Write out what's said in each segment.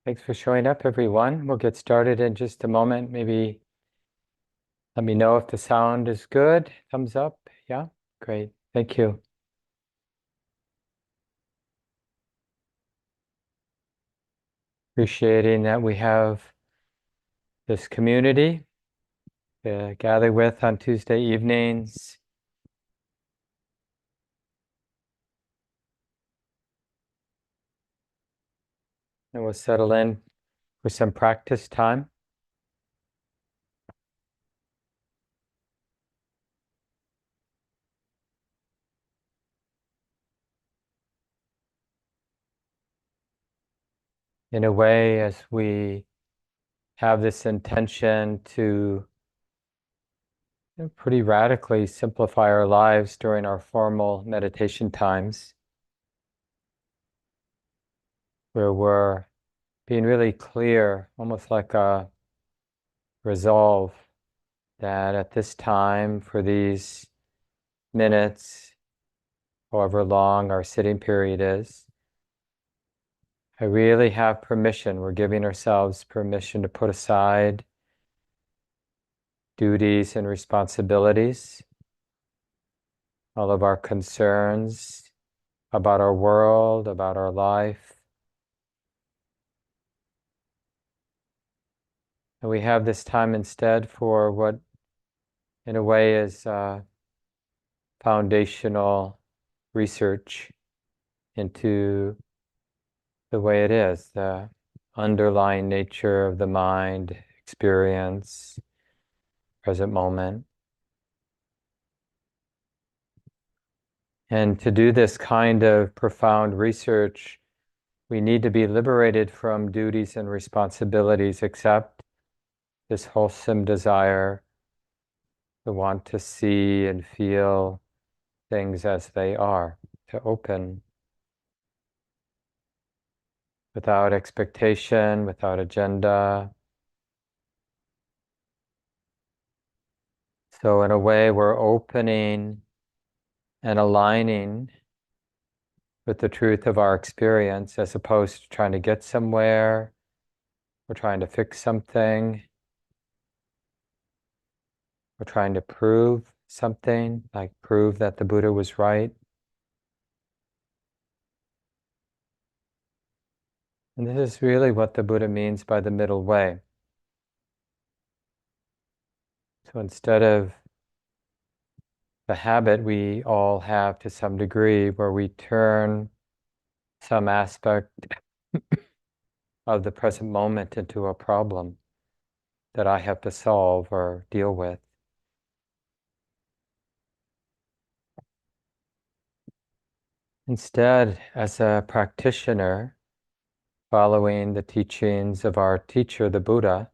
Thanks for showing up, everyone. We'll get started in just a moment. Maybe let me know if the sound is good. Thumbs up. Yeah, great. Thank you. Appreciating that we have this community to gather with on Tuesday evenings. And we'll settle in for some practice time. In a way, as we have this intention to pretty radically simplify our lives during our formal meditation times, where we're being really clear, almost like a resolve that at this time, for these minutes, however long our sitting period is, I really have permission. We're giving ourselves permission to put aside duties and responsibilities, all of our concerns about our world, about our life. And we have this time instead for what, in a way, is foundational research into the way it is, the underlying nature of the mind, experience, present moment. And to do this kind of profound research, we need to be liberated from duties and responsibilities, except this wholesome desire to want to see and feel things as they are, to open without expectation, without agenda. So in a way, we're opening and aligning with the truth of our experience, as opposed to trying to get somewhere or trying to fix something or trying to prove something, like prove that the Buddha was right. And this is really what the Buddha means by the middle way. So instead of the habit we all have to some degree, where we turn some aspect of the present moment into a problem that I have to solve or deal with, instead, as a practitioner, following the teachings of our teacher, the Buddha,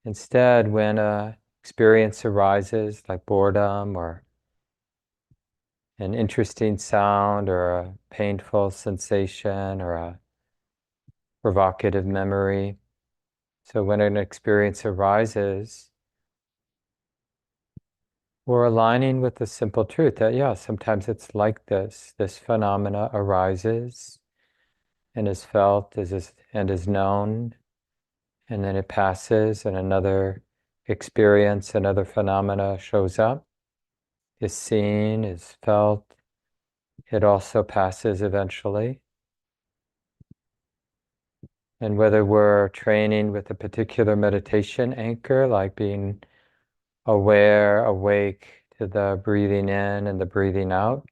instead, when a experience arises, like boredom or an interesting sound or a painful sensation or a provocative memory, so when an experience arises, we're aligning with the simple truth that, yeah, sometimes it's like this. This phenomena arises and is felt and is known, and then it passes, and another experience, another phenomena shows up, is seen, is felt. It also passes eventually. And whether we're training with a particular meditation anchor, like being aware, awake to the breathing in and the breathing out,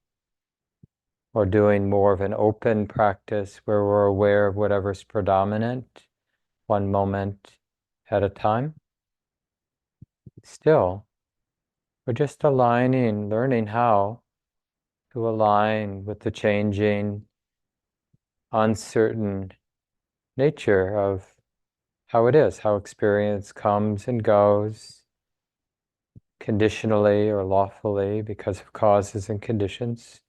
or doing more of an open practice where we're aware of whatever's predominant, one moment at a time, still, we're just aligning, learning how to align with the changing, uncertain nature of how it is, how experience comes and goes, conditionally or lawfully, because of causes and conditions,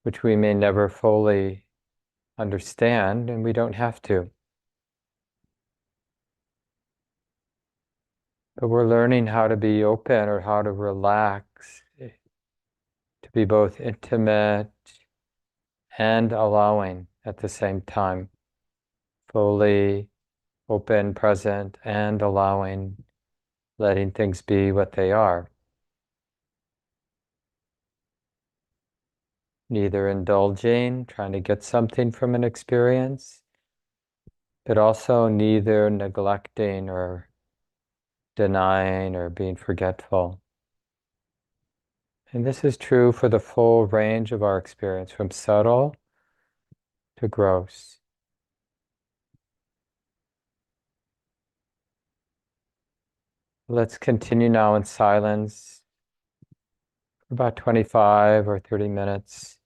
which we may never fully understand, and we don't have to. But we're learning how to be open, or how to relax, to be both intimate and allowing at the same time, fully open, present, and allowing, letting things be what they are. Neither indulging, trying to get something from an experience, but also neither neglecting or denying or being forgetful. And this is true for the full range of our experience, from subtle to gross. Let's continue now in silence for about 25 or 30 minutes.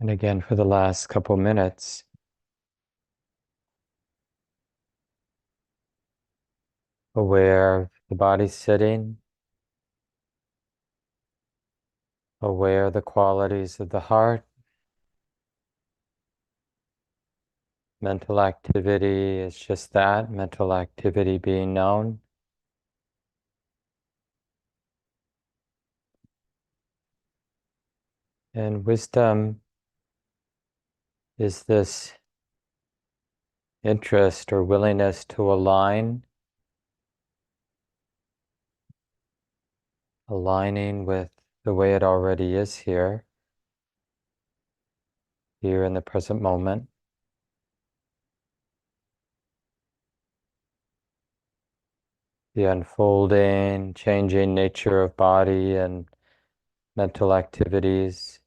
And again, for the last couple minutes, aware of the body sitting, aware of the qualities of the heart. Mental activity is just that, mental activity being known. And wisdom is this interest or willingness to aligning with the way it already is here in the present moment. The unfolding, changing nature of body and mental activities.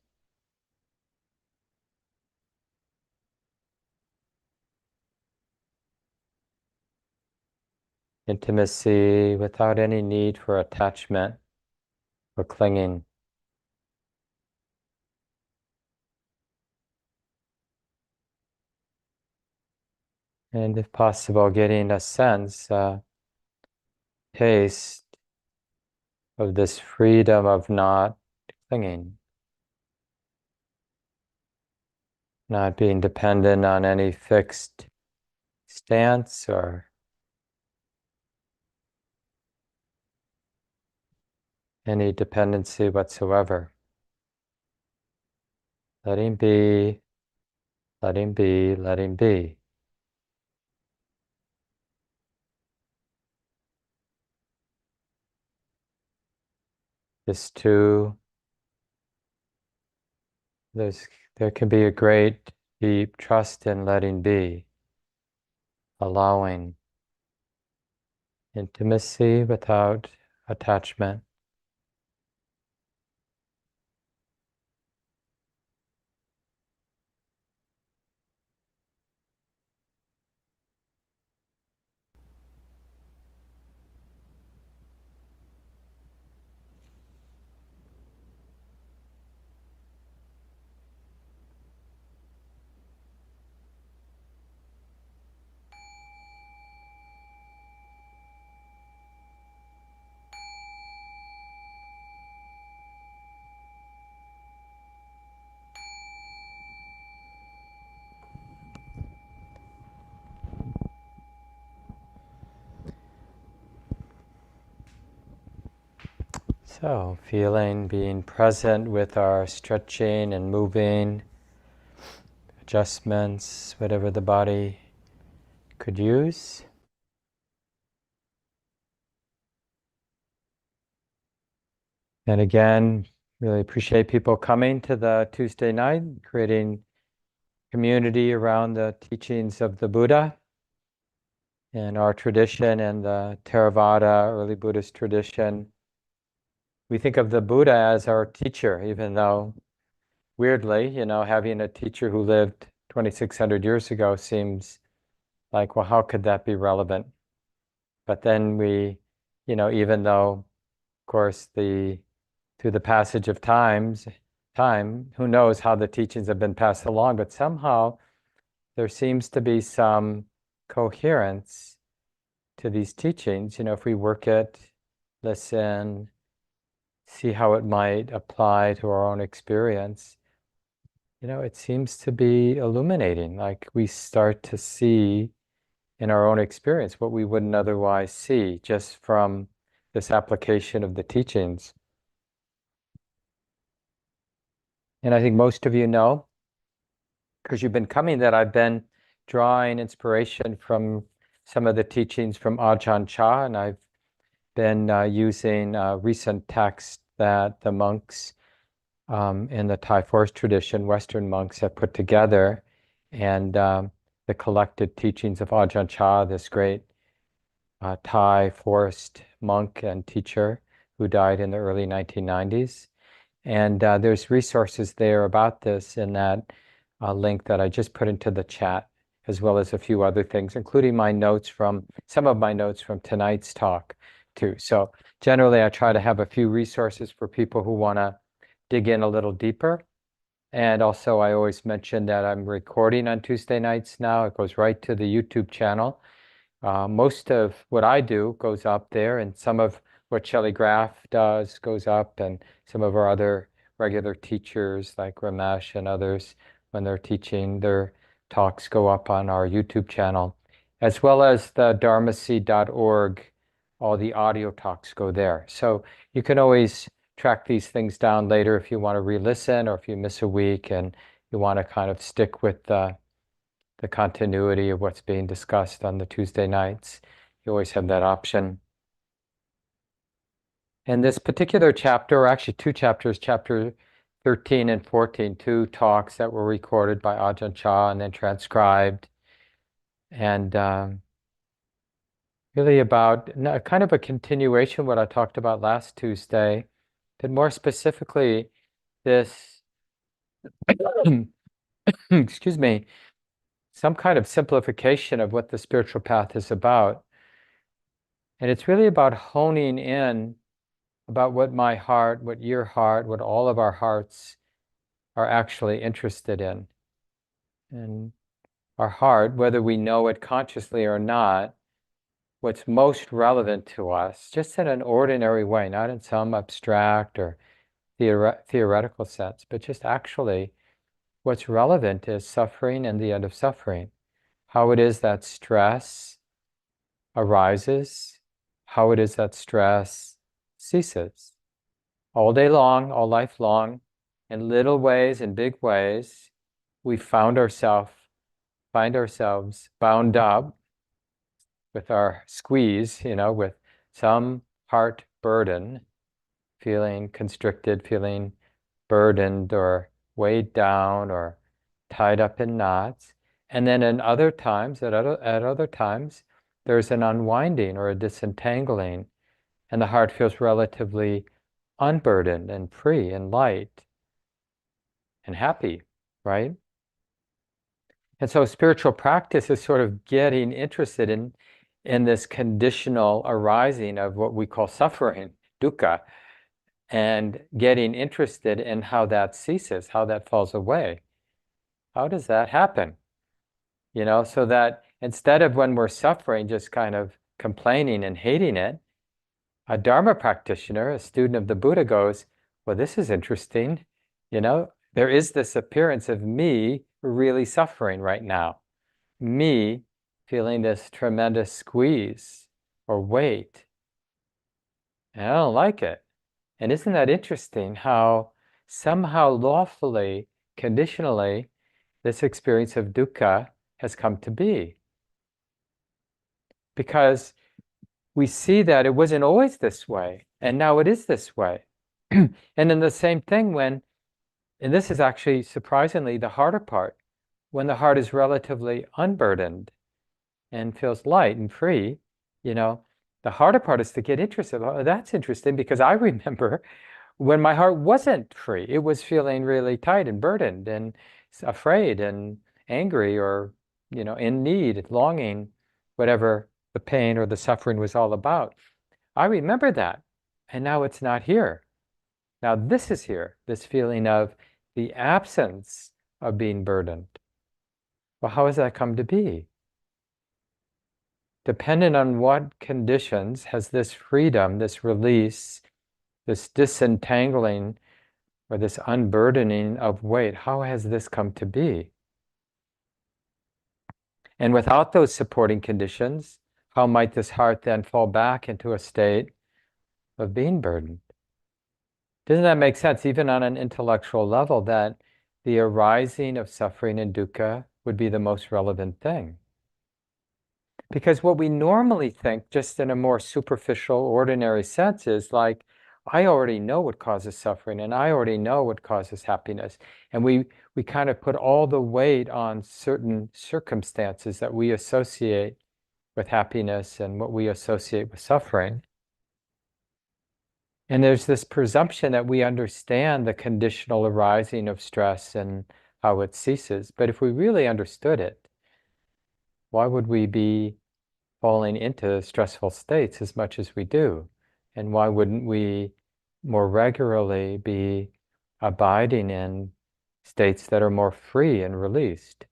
Intimacy without any need for attachment or clinging. And if possible, getting a sense, taste of this freedom of not clinging, not being dependent on any fixed stance or any dependency whatsoever. Letting be, letting be, letting be. This too, there can be a great deep trust in letting be, allowing intimacy without attachment. So, feeling, being present with our stretching and moving, adjustments, whatever the body could use. And again, really appreciate people coming to the Tuesday night, creating community around the teachings of the Buddha and our tradition and the Theravada, early Buddhist tradition. We think of the Buddha as our teacher, even though weirdly, having a teacher who lived 2,600 years ago seems like, well, how could that be relevant? But then even though, of course, through the passage of time, who knows how the teachings have been passed along, but somehow there seems to be some coherence to these teachings. If we work it, listen, see how it might apply to our own experience, it seems to be illuminating, like we start to see in our own experience what we wouldn't otherwise see just from this application of the teachings. And I think most of you know, because you've been coming, that I've been drawing inspiration from some of the teachings from Ajahn Chah, and I've been using recent texts that the monks in the Thai forest tradition, Western monks, have put together, and the collected teachings of Ajahn Chah, this great Thai forest monk and teacher who died in the early 1990s. And there's resources there about this in that link that I just put into the chat, as well as a few other things, including some of my notes from tonight's talk too. So generally I try to have a few resources for people who want to dig in a little deeper. And also, I always mention that I'm recording on Tuesday nights now. It goes right to the YouTube channel. Most of what I do goes up there, and some of what Shelley Graf does goes up, and some of our other regular teachers like Ramesh and others, when they're teaching, their talks go up on our YouTube channel, as well as the dharmaseed.org. All the audio talks go there. So you can always track these things down later if you want to re-listen, or if you miss a week and you want to kind of stick with the continuity of what's being discussed on the Tuesday nights. You always have that option. And this particular chapter, or actually two chapters, chapter 13 and 14, two talks that were recorded by Ajahn Chah and then transcribed. And really about kind of a continuation of what I talked about last Tuesday, but more specifically, this, excuse me, some kind of simplification of what the spiritual path is about. And it's really about honing in about what my heart, what your heart, what all of our hearts are actually interested in. And our heart, whether we know it consciously or not, what's most relevant to us, just in an ordinary way, not in some abstract or theoretical sense, but just actually what's relevant is suffering and the end of suffering. How it is that stress arises, how it is that stress ceases. All day long, all life long, in little ways and big ways, we find ourselves bound up with our squeeze, with some heart burden, feeling constricted, feeling burdened or weighed down or tied up in knots. And then in other times, at other times, there's an unwinding or a disentangling, and the heart feels relatively unburdened and free and light and happy, right? And so spiritual practice is sort of getting interested in this conditional arising of what we call suffering, dukkha, and getting interested in how that ceases, how that falls away. How does that happen? So that instead of when we're suffering, just kind of complaining and hating it, a Dharma practitioner, a student of the Buddha goes, well, this is interesting. There is this appearance of me really suffering right now. Me feeling this tremendous squeeze or weight. And I don't like it. And isn't that interesting how somehow lawfully, conditionally, this experience of dukkha has come to be? Because we see that it wasn't always this way, and now it is this way. And then the same thing and this is actually surprisingly the harder part, when the heart is relatively unburdened and feels light and free, the harder part is to get interested. Oh, that's interesting, because I remember when my heart wasn't free, it was feeling really tight and burdened and afraid and angry, or, in need, longing, whatever the pain or the suffering was all about. I remember that, and now it's not here. Now this is here, this feeling of the absence of being burdened. Well, how has that come to be? Dependent on what conditions has this freedom, this release, this disentangling, or this unburdening of weight, how has this come to be? And without those supporting conditions, how might this heart then fall back into a state of being burdened? Doesn't that make sense, even on an intellectual level, that the arising of suffering and dukkha would be the most relevant thing? Because what we normally think, just in a more superficial, ordinary sense, is like, I already know what causes suffering, and I already know what causes happiness. And we kind of put all the weight on certain circumstances that we associate with happiness and what we associate with suffering. And there's this presumption that we understand the conditional arising of stress and how it ceases. But if we really understood it, why would we be falling into stressful states as much as we do? And why wouldn't we more regularly be abiding in states that are more free and released.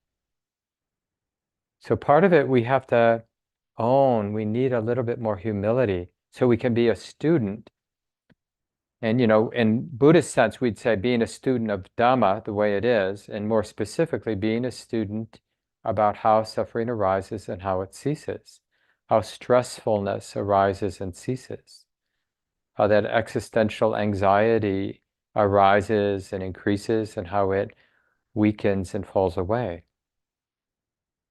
So part of it we have to own. We need a little bit more humility so we can be a student. And, in Buddhist sense, we'd say being a student of Dhamma the way it is, and more specifically, being a student about how suffering arises and how it ceases, how stressfulness arises and ceases, how that existential anxiety arises and increases, and how it weakens and falls away.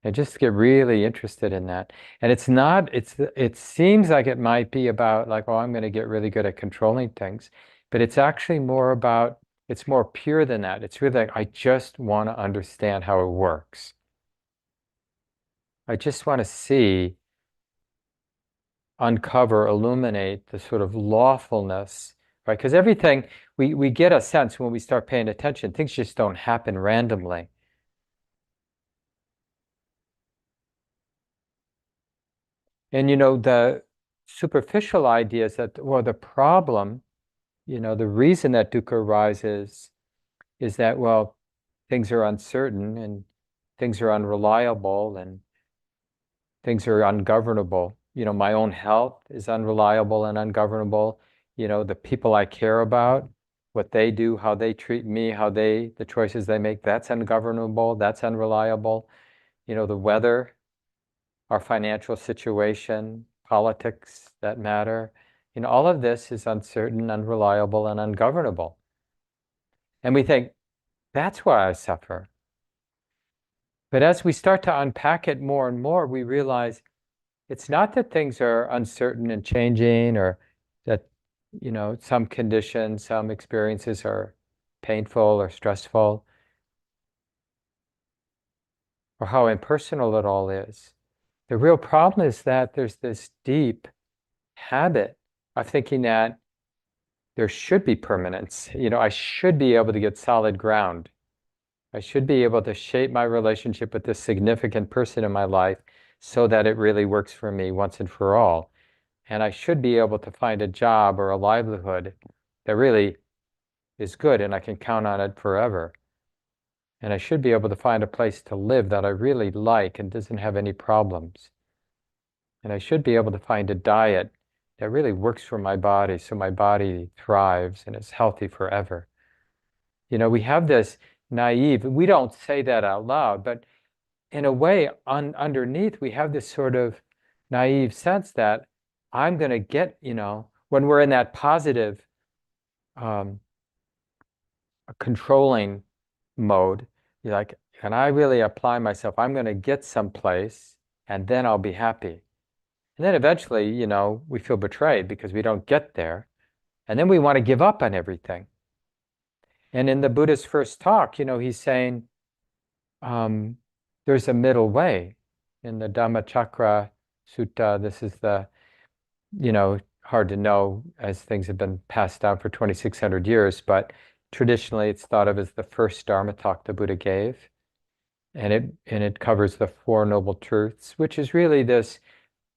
And just get really interested in that. And it seems like it might be about like, oh, I'm going to get really good at controlling things, but it's actually more about, it's more pure than that. It's really like, I just want to understand how it works. I just want to see, uncover, illuminate the sort of lawfulness, right? Because everything, we get a sense when we start paying attention, things just don't happen randomly. And the superficial idea is that, well, the problem, the reason that dukkha arises is that, well, things are uncertain and things are unreliable and things are ungovernable. My own health is unreliable and ungovernable. The people I care about, what they do, how they treat me, the choices they make, that's ungovernable, that's unreliable. The weather, our financial situation, politics that matter. All of this is uncertain, unreliable, and ungovernable. And we think, that's why I suffer. But as we start to unpack it more and more, we realize it's not that things are uncertain and changing, or that, some conditions, some experiences are painful or stressful, or how impersonal it all is. The real problem is that there's this deep habit of thinking that there should be permanence. I should be able to get solid ground. I should be able to shape my relationship with this significant person in my life so that it really works for me once and for all. And I should be able to find a job or a livelihood that really is good and I can count on it forever. And I should be able to find a place to live that I really like and doesn't have any problems. And I should be able to find a diet that really works for my body so my body thrives and is healthy forever. We have this naive, we don't say that out loud, but in a way, underneath, we have this sort of naive sense that I'm going to get, when we're in that positive controlling mode, you're like, can I really apply myself? I'm going to get someplace and then I'll be happy. And then eventually, we feel betrayed because we don't get there. And then we want to give up on everything. And in the Buddha's first talk, he's saying there's a middle way. In the Dhammacakra Sutta, this is the, hard to know as things have been passed down for 2,600 years, but traditionally it's thought of as the first Dharma talk the Buddha gave. And it covers the Four Noble Truths, which is really this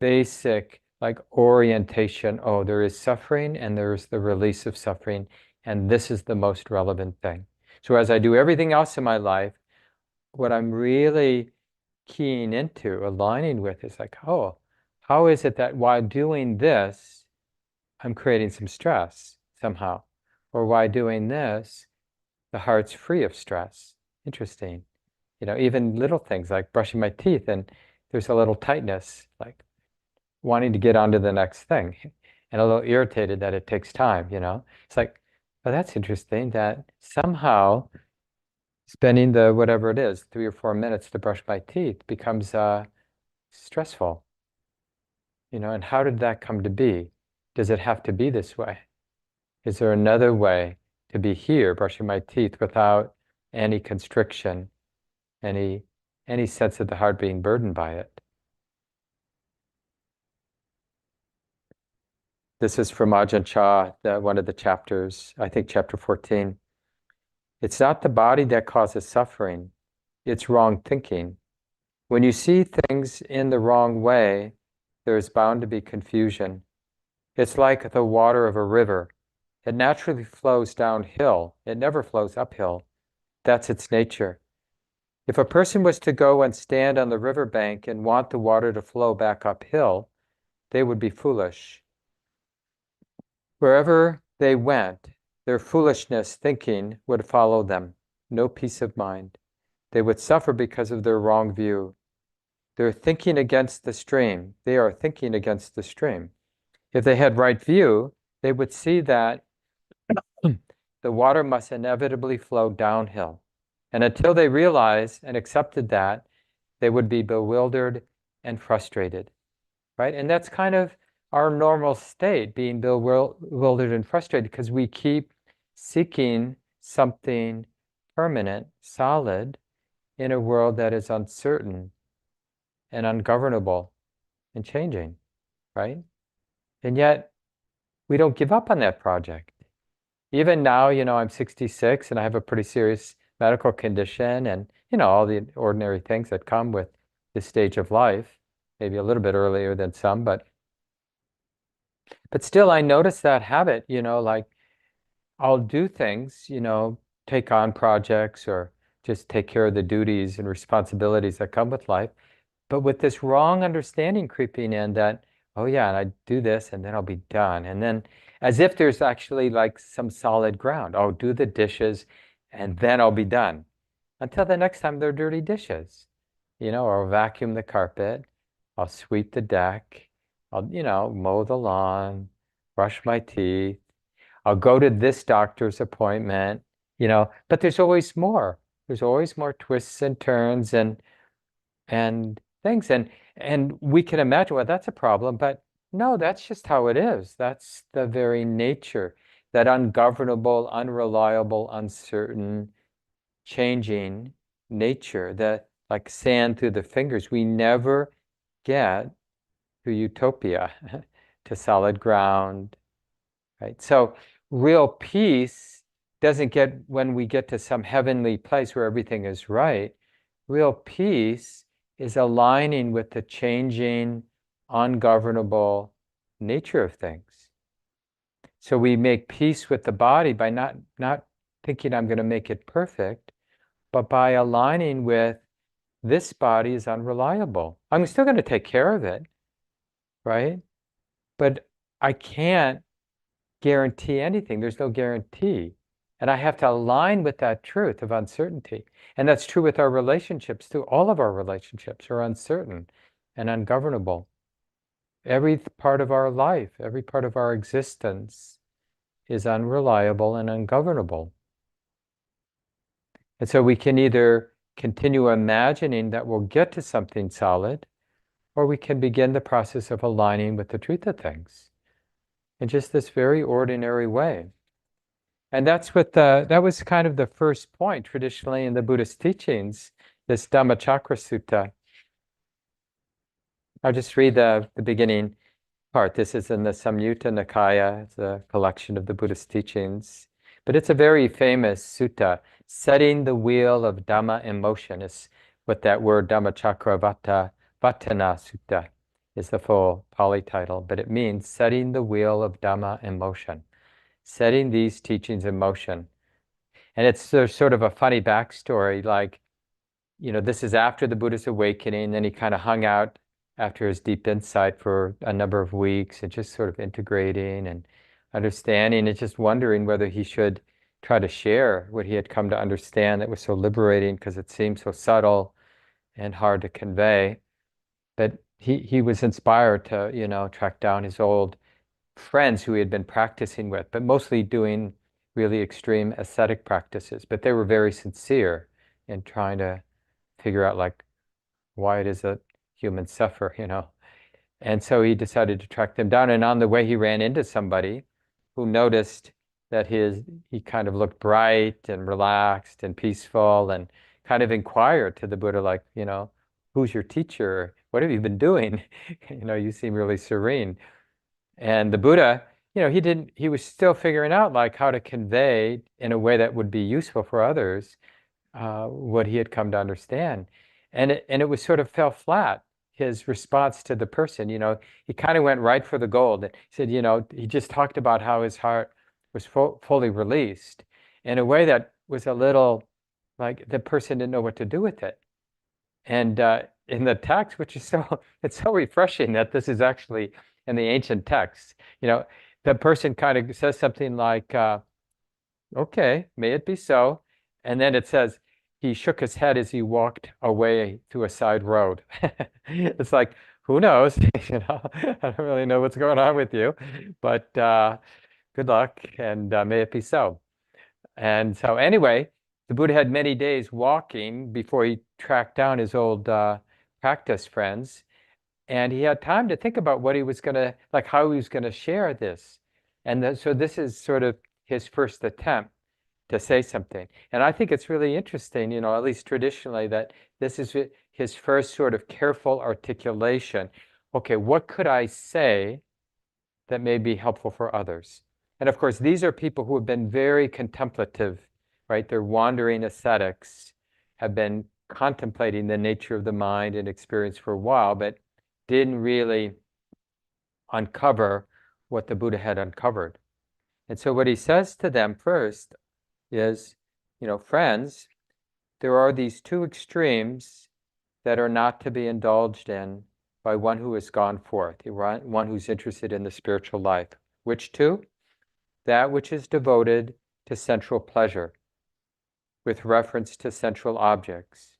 basic like orientation. Oh, there is suffering and there is the release of suffering. And this is the most relevant thing. So as I do everything else in my life, what I'm really keying into, aligning with is like, oh, how is it that while doing this, I'm creating some stress somehow? Or while doing this, the heart's free of stress. Interesting. Even little things like brushing my teeth and there's a little tightness, like wanting to get on to the next thing and a little irritated that it takes time, It's like, oh, that's interesting that somehow spending the whatever it is, 3 or 4 minutes to brush my teeth becomes stressful, and how did that come to be? Does it have to be this way? Is there another way to be here, brushing my teeth without any constriction, any sense of the heart being burdened by it? This is from Ajahn Chah, one of the chapters, I think chapter 14. It's not the body that causes suffering, it's wrong thinking. When you see things in the wrong way, there is bound to be confusion. It's like the water of a river. It naturally flows downhill. It never flows uphill. That's its nature. If a person was to go and stand on the riverbank and want the water to flow back uphill, they would be foolish. Wherever they went, their foolishness thinking would follow them. No peace of mind. They would suffer because of their wrong view. They're thinking against the stream. They are thinking against the stream. If they had right view, they would see that the water must inevitably flow downhill. And until they realized and accepted that, they would be bewildered and frustrated, right? And that's kind of our normal state, being bewildered and frustrated, because we keep seeking something permanent, solid, in a world that is uncertain and ungovernable and changing, right? And yet, we don't give up on that project. Even now, I'm 66 and I have a pretty serious medical condition and, all the ordinary things that come with this stage of life, maybe a little bit earlier than some, but still I notice that habit, like I'll do things, take on projects or just take care of the duties and responsibilities that come with life, but with this wrong understanding creeping in that, oh yeah, and I do this and then I'll be done. And then as if there's actually like some solid ground. I'll do the dishes and then I'll be done. Until the next time they're dirty dishes. Or I'll vacuum the carpet, I'll sweep the deck, I'll, mow the lawn, brush my teeth, I'll go to this doctor's appointment, but there's always more. There's always more twists and turns and things. And we can imagine, well, that's a problem, but no, that's just how it is. That's the very nature, that ungovernable, unreliable, uncertain, changing nature, that like sand through the fingers. We never get to utopia, to solid ground, right? So real peace doesn't get when we get to some heavenly place where everything is right. Real peace is aligning with the changing, ungovernable nature of things. So we make peace with the body by not thinking I'm going to make it perfect, but by aligning with this body is unreliable. I'm still going to take care of it, right? But I can't guarantee anything. There's no guarantee. And I have to align with that truth of uncertainty. And that's true with our relationships too. All of our relationships are uncertain and ungovernable. Every part of our life, every part of our existence is unreliable and ungovernable. And so we can either continue imagining that we'll get to something solid, or we can begin the process of aligning with the truth of things in just this very ordinary way. And that's what that was kind of the first point traditionally in the Buddhist teachings, this Dhammacakra Sutta. I'll just read the beginning part. This is in the Samyutta Nikaya. It's a collection of the Buddhist teachings. But it's a very famous sutta. Setting the wheel of Dhamma in motion is what that word Dhammacakra Vatana Sutta is, the full Pali title. But it means setting the wheel of Dhamma in motion. Setting these teachings in motion. And it's sort of a funny backstory, like, this is after the Buddha's awakening, then he kind of hung out after his deep insight for a number of weeks and just sort of integrating and understanding and just wondering whether he should try to share what he had come to understand that was so liberating because it seemed so subtle and hard to convey. But he was inspired to, track down his old friends who he had been practicing with, but mostly doing really extreme ascetic practices. But they were very sincere in trying to figure out like why it is that humans suffer, And so he decided to track them down. And on the way, he ran into somebody who noticed that he kind of looked bright and relaxed and peaceful and kind of inquired to the Buddha, like, who's your teacher? What have you been doing? You seem really serene. And the Buddha, he was still figuring out like how to convey in a way that would be useful for others what he had come to understand. And it was sort of fell flat, his response to the person. He kind of went right for the gold. He said, he just talked about how his heart was fully released in a way that was a little like the person didn't know what to do with it. And in the text, which is it's so refreshing that this is actually in the ancient texts, the person kind of says something like, okay, may it be so. And then it says, he shook his head as he walked away to a side road. It's like, who knows? I don't really know what's going on with you, but good luck and may it be so. And so anyway, the Buddha had many days walking before he tracked down his old practice friends. And he had time to think about what he was going to, like how he was going to share this. And so this is sort of his first attempt to say something. And I think it's really interesting, at least traditionally, that this is his first sort of careful articulation. Okay, what could I say that may be helpful for others? And of course, these are people who have been very contemplative, right? They're wandering ascetics, have been contemplating the nature of the mind and experience for a while, but didn't really uncover what the Buddha had uncovered. And so what he says to them first is, friends, there are these two extremes that are not to be indulged in by one who has gone forth, one who's interested in the spiritual life. Which two? That which is devoted to sensual pleasure, with reference to sensual objects,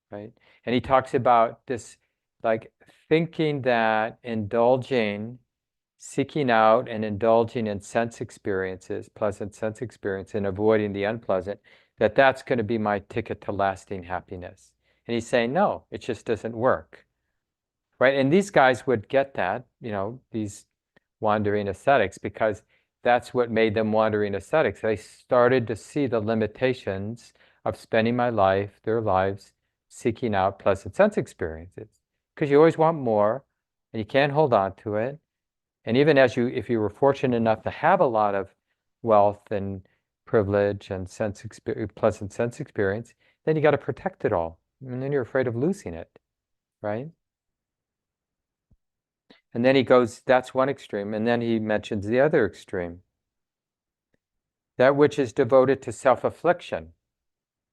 right? And he talks about this, like thinking that seeking out and indulging in sense experiences, pleasant sense experience, and avoiding the unpleasant, that's going to be my ticket to lasting happiness. And he's saying, no, it just doesn't work, right? And these guys would get that, these wandering ascetics, because that's what made them wandering ascetics. They started to see the limitations of spending their lives, seeking out pleasant sense experiences. Because you always want more, and you can't hold on to it. And even if you were fortunate enough to have a lot of wealth and privilege and pleasant sense experience, then you got to protect it all. And then you're afraid of losing it, right? And then he goes, that's one extreme. And then he mentions the other extreme. That which is devoted to self-affliction,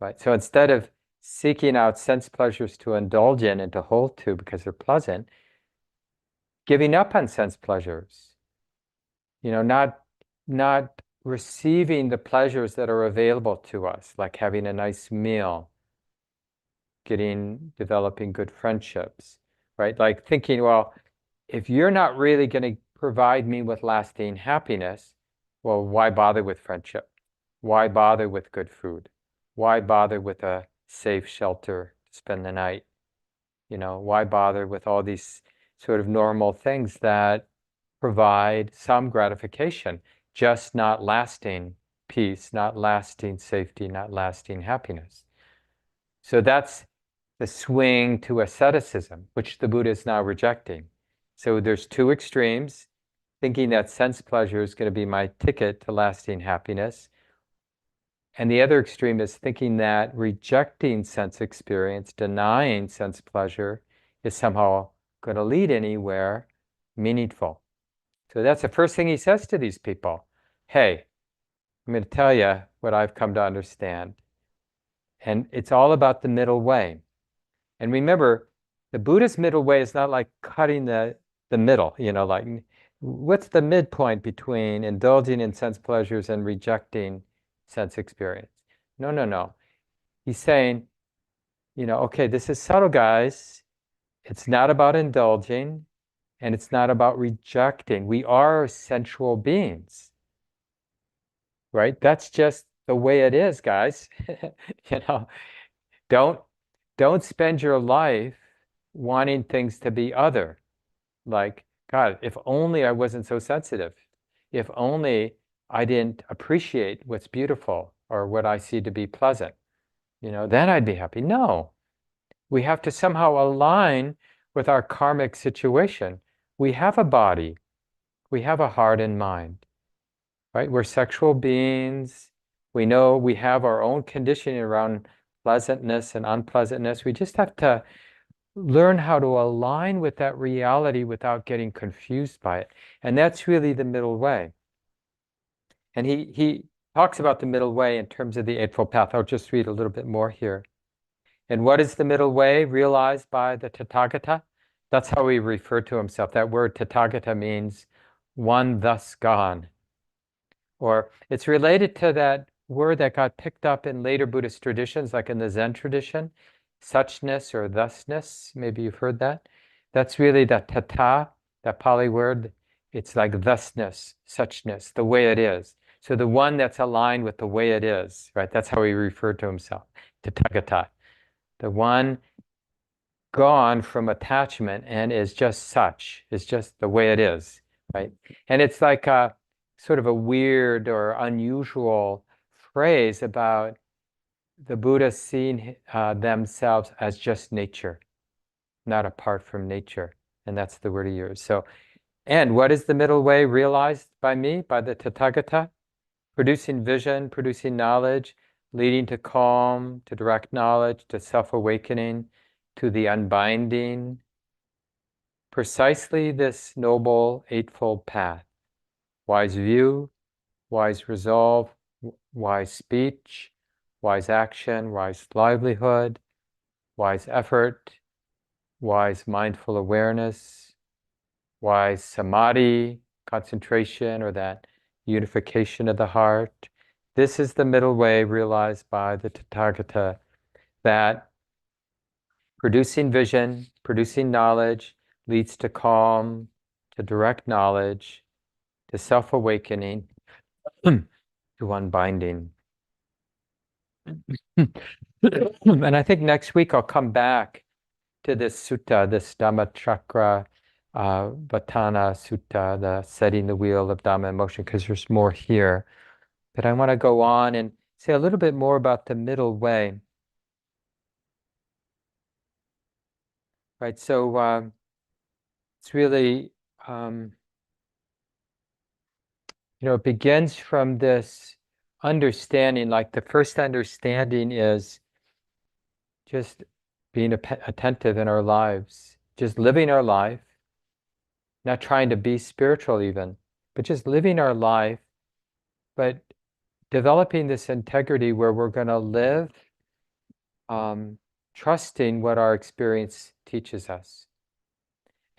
right? So instead of seeking out sense pleasures to indulge in and to hold to because they're pleasant, giving up on sense pleasures, not receiving the pleasures that are available to us, like having a nice meal, developing good friendships, right? Like thinking, well, if you're not really going to provide me with lasting happiness, well, why bother with friendship? Why bother with good food? Why bother with a safe shelter to spend the night? Why bother with all these sort of normal things that provide some gratification, just not lasting peace, not lasting safety, not lasting happiness? So that's the swing to asceticism, which the Buddha is now rejecting. So there's two extremes, thinking that sense pleasure is going to be my ticket to lasting happiness. And the other extreme is thinking that rejecting sense experience, denying sense pleasure, is somehow going to lead anywhere meaningful. So that's the first thing he says to these people. Hey, I'm going to tell you what I've come to understand. And it's all about the middle way. And remember, the Buddhist middle way is not like cutting the middle, like what's the midpoint between indulging in sense pleasures and rejecting sense experience? No. He's saying, okay, this is subtle, guys. It's not about indulging and it's not about rejecting. We are sensual beings, right? That's just the way it is, guys. Don't spend your life wanting things to be other. Like, God, if only I wasn't so sensitive. If only I didn't appreciate what's beautiful or what I see to be pleasant, then I'd be happy. No, we have to somehow align with our karmic situation. We have a body, we have a heart and mind, right? We're sexual beings. We know we have our own conditioning around pleasantness and unpleasantness. We just have to learn how to align with that reality without getting confused by it. And that's really the middle way. And he talks about the middle way in terms of the Eightfold Path. I'll just read a little bit more here. And what is the middle way realized by the Tathagata? That's how he referred to himself. That word Tathagata means one thus gone. Or it's related to that word that got picked up in later Buddhist traditions, like in the Zen tradition, suchness or thusness. Maybe you've heard that. That's really that tata, that Pali word. It's like thusness, suchness, the way it is. So the one that's aligned with the way it is, right? That's how he referred to himself, Tathagata. The one gone from attachment and is just such, is just the way it is, right? And it's like a sort of a weird or unusual phrase about the Buddha seeing themselves as just nature, not apart from nature. And that's the word he used. So, and what is the middle way realized by me, by the Tathagata? Producing vision, producing knowledge, leading to calm, to direct knowledge, to self-awakening, to the unbinding. Precisely this noble Eightfold Path. Wise view, wise resolve, wise speech, wise action, wise livelihood, wise effort, wise mindful awareness, wise samadhi, concentration, or that unification of the heart. This is the middle way realized by the Tathagata, that producing vision, producing knowledge leads to calm, to direct knowledge, to self-awakening, to unbinding. And I think next week I'll come back to this sutta, this Dhammachakra Vatana Sutta, the setting the wheel of Dhamma in motion, because there's more here. But I want to go on and say a little bit more about the middle way. Right, so it's really, it begins from this understanding, like the first understanding is just being attentive in our lives, just living our life, not trying to be spiritual even, but just living our life, but developing this integrity where we're going to live trusting what our experience teaches us.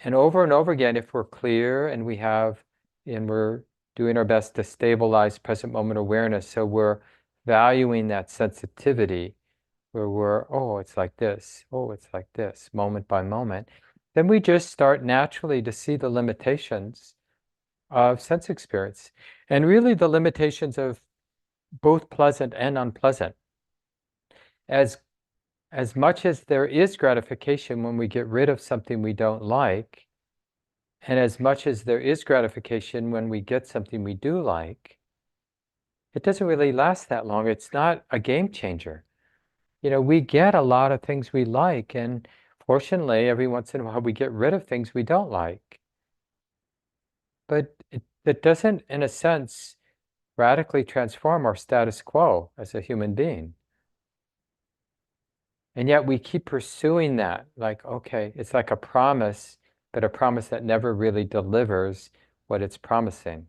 And over again, if we're clear and we're doing our best to stabilize present moment awareness, so we're valuing that sensitivity where we're, oh, it's like this, moment by moment, then we just start naturally to see the limitations of sense experience, and really the limitations of both pleasant and unpleasant. As much as there is gratification when we get rid of something we don't like, and as much as there is gratification when we get something we do like, it doesn't really last that long. It's not a game changer. We get a lot of things we like, and fortunately, every once in a while we get rid of things we don't like. But it doesn't, in a sense, radically transform our status quo as a human being. And yet we keep pursuing that, like, okay, it's like a promise, but a promise that never really delivers what it's promising.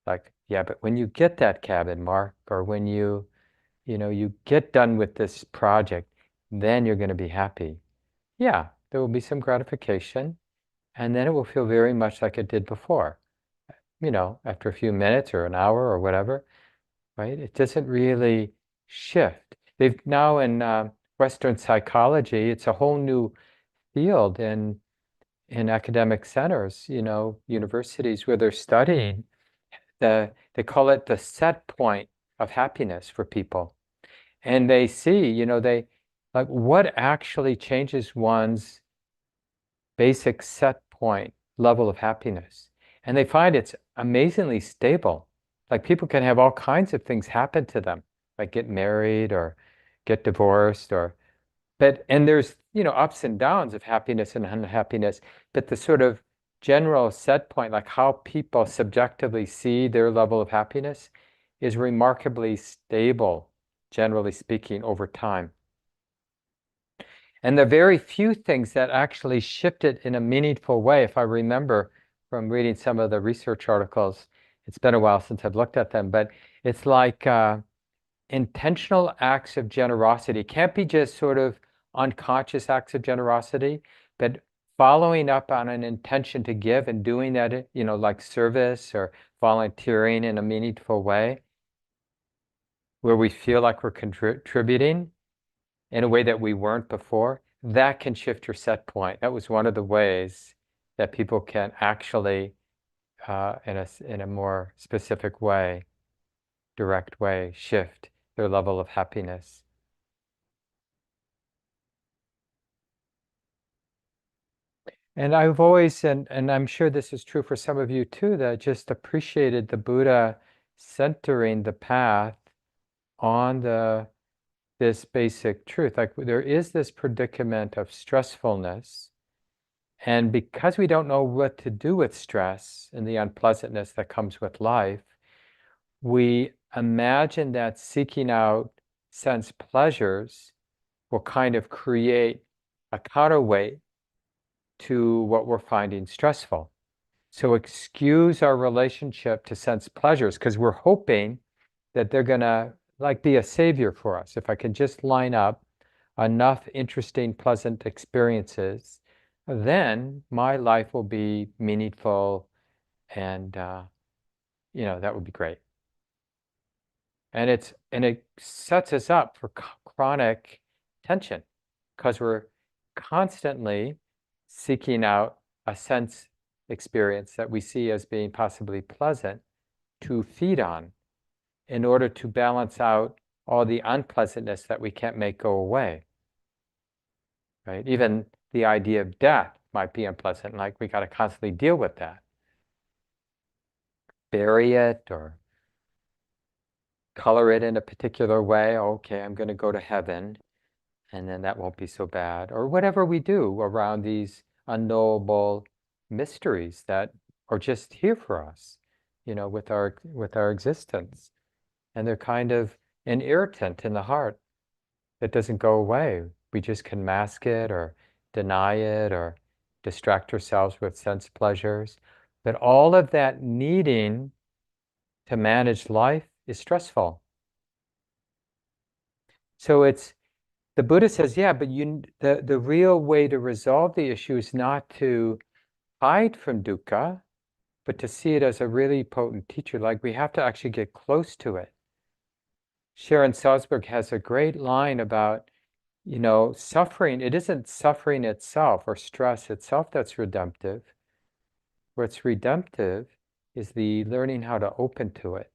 Like, yeah, but when you get that cabin, Mark, or when you get done with this project, then you're going to be happy. Yeah, there will be some gratification, and then it will feel very much like it did before. After a few minutes or an hour or whatever, right? It doesn't really shift. They've now in Western psychology, it's a whole new field in academic centers, universities where they're studying they call it the set point of happiness for people. And they see, they like what actually changes one's basic set point level of happiness. And they find it's amazingly stable. Like people can have all kinds of things happen to them, like get married or get divorced and there's, ups and downs of happiness and unhappiness, but the sort of general set point, like how people subjectively see their level of happiness, is remarkably stable, generally speaking, over time. And the very few things that actually shift it in a meaningful way, if I remember from reading some of the research articles, it's been a while since I've looked at them, but It's like intentional acts of generosity. It can't be just sort of unconscious acts of generosity, but following up on an intention to give and doing that, like service or volunteering in a meaningful way, where we feel like we're contributing in a way that we weren't before, that can shift your set point. That was one of the ways that people can actually, in a more specific way, direct way, shift their level of happiness. And I've always, and I'm sure this is true for some of you too, that just appreciated the Buddha centering the path on this basic truth. Like there is this predicament of stressfulness, and because we don't know what to do with stress and the unpleasantness that comes with life, we imagine that seeking out sense pleasures will kind of create a counterweight to what we're finding stressful. So excuse our relationship to sense pleasures because we're hoping that they're going to like be a savior for us. If I can just line up enough interesting, pleasant experiences, then my life will be meaningful and that would be great. And it sets us up for chronic tension because we're constantly seeking out a sense experience that we see as being possibly pleasant to feed on in order to balance out all the unpleasantness that we can't make go away. Right? Even the idea of death might be unpleasant, like we got to constantly deal with that. Bury it or color it in a particular way. Okay, I'm going to go to heaven, and then that won't be so bad. Or whatever we do around these unknowable mysteries that are just here for us, with our existence. And they're kind of an irritant in the heart that doesn't go away. We just can mask it or deny it or distract ourselves with sense pleasures. But all of that needing to manage life is stressful. So the Buddha says, yeah, but the real way to resolve the issue is not to hide from dukkha, but to see it as a really potent teacher. Like we have to actually get close to it. Sharon Salzberg has a great line about, suffering. It isn't suffering itself or stress itself that's redemptive. What's redemptive is the learning how to open to it,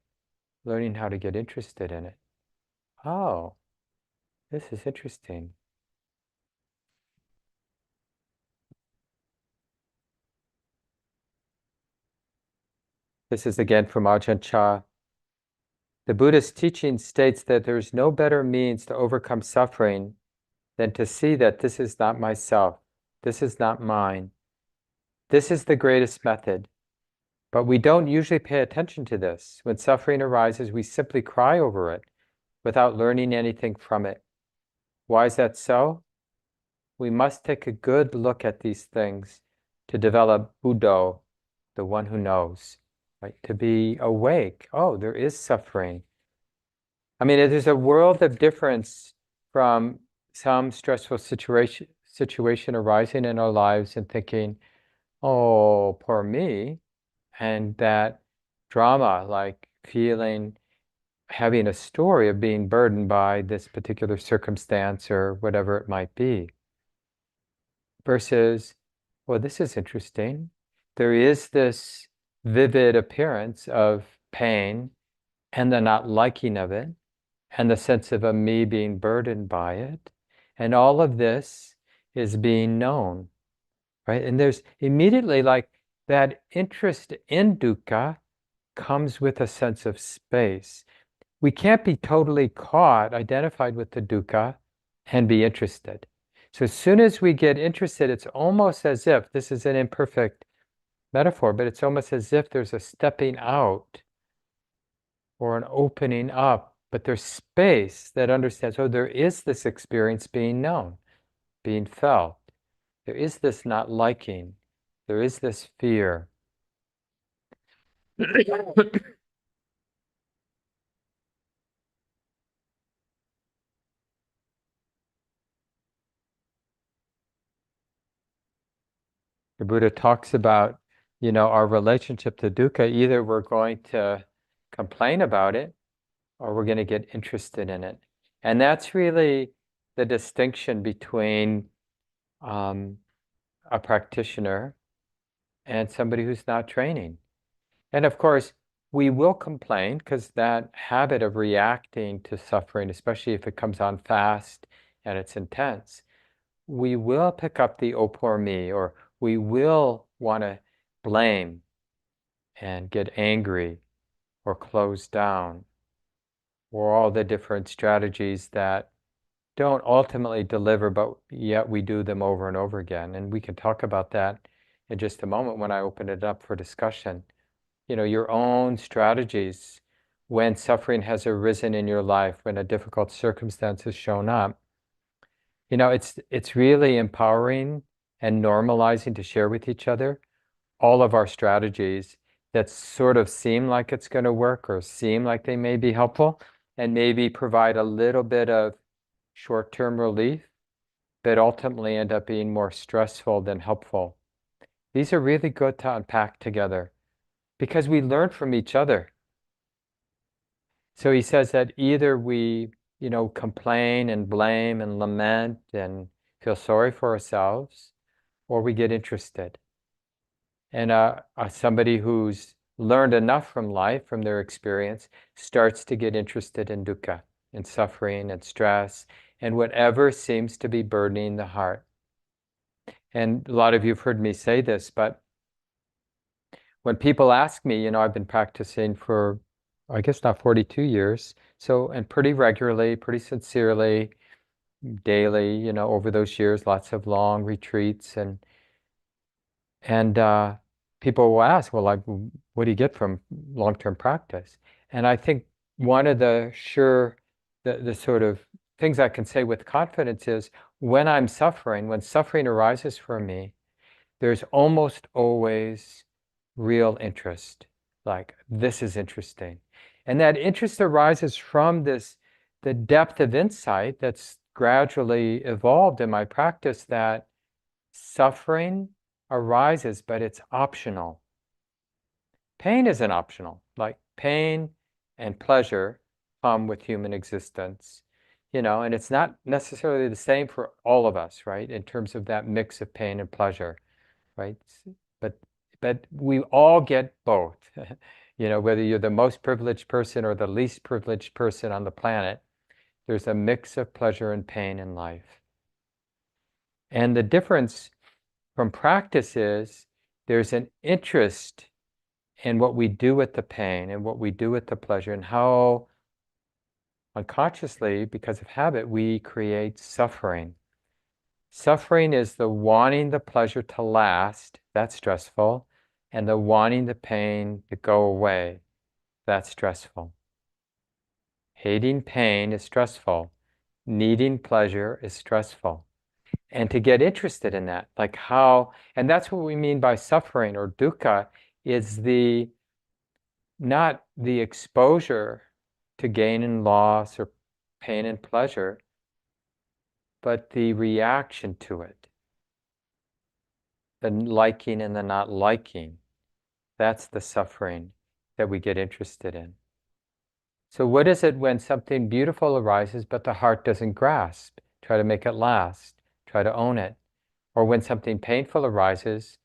learning how to get interested in it. Oh, this is interesting. This is again from Ajahn Chah. The Buddhist teaching states that there is no better means to overcome suffering than to see that this is not myself, this is not mine. This is the greatest method. But we don't usually pay attention to this. When suffering arises, we simply cry over it without learning anything from it. Why is that so? We must take a good look at these things to develop Buddho, the one who knows, right? To be awake. Oh, there is suffering. I mean, there's a world of difference from some stressful situation arising in our lives and thinking, oh, poor me, and that drama, like having a story of being burdened by this particular circumstance or whatever it might be, versus, well, this is interesting. There is this vivid appearance of pain and the not liking of it and the sense of a me being burdened by it. And all of this is being known, right? And there's immediately like that interest in dukkha comes with a sense of space. We can't be totally identified with the dukkha and be interested. So as soon as we get interested, it's almost as if, this is an imperfect metaphor, but it's almost as if there's a stepping out or an opening up, but there's space that understands, oh, there is this experience being known, being felt. There is this not liking. There is this fear. The Buddha talks about, our relationship to dukkha. Either we're going to complain about it or we're going to get interested in it. And that's really the distinction between a practitioner and somebody who's not training. And of course, we will complain because that habit of reacting to suffering, especially if it comes on fast and it's intense, we will pick up the oh poor me, or we will want to blame and get angry or close down, or all the different strategies that don't ultimately deliver, but yet we do them over and over again. And we can talk about that in just a moment when I open it up for discussion. Your own strategies when suffering has arisen in your life, when a difficult circumstance has shown up. It's really empowering and normalizing to share with each other all of our strategies that sort of seem like it's going to work or seem like they may be helpful and maybe provide a little bit of short-term relief, but ultimately end up being more stressful than helpful. These are really good to unpack together because we learn from each other. So he says that either we, complain and blame and lament and feel sorry for ourselves, or we get interested. And somebody who's learned enough from life, from their experience, starts to get interested in dukkha, in suffering and stress, and whatever seems to be burdening the heart. And a lot of you have heard me say this, but when people ask me, I've been practicing for, I guess now 42 years, and pretty regularly, pretty sincerely, daily, over those years, lots of long retreats, and people will ask, well, like, what do you get from long-term practice? And I think one of the sort of things I can say with confidence is when I'm suffering, when suffering arises for me, there's almost always real interest. Like, this is interesting. And that interest arises from the depth of insight that's gradually evolved in my practice that suffering arises, but it's optional. Pain isn't optional. Like, pain and pleasure come with human existence, and it's not necessarily the same for all of us, right? In terms of that mix of pain and pleasure, right? But we all get both. Whether you're the most privileged person or the least privileged person on the planet, there's a mix of pleasure and pain in life. And the difference from practice is there's an interest in what we do with the pain and what we do with the pleasure, and how unconsciously, because of habit, we create suffering. Suffering is the wanting the pleasure to last, that's stressful, and the wanting the pain to go away, that's stressful. Hating pain is stressful. Needing pleasure is stressful. And to get interested in that, like how, and that's what we mean by suffering or dukkha, is not the exposure to gain and loss or pain and pleasure, but the reaction to it, the liking and the not liking. That's the suffering that we get interested in. So what is it when something beautiful arises, but the heart doesn't grasp? Try to make it last, try to own it. Or when something painful arises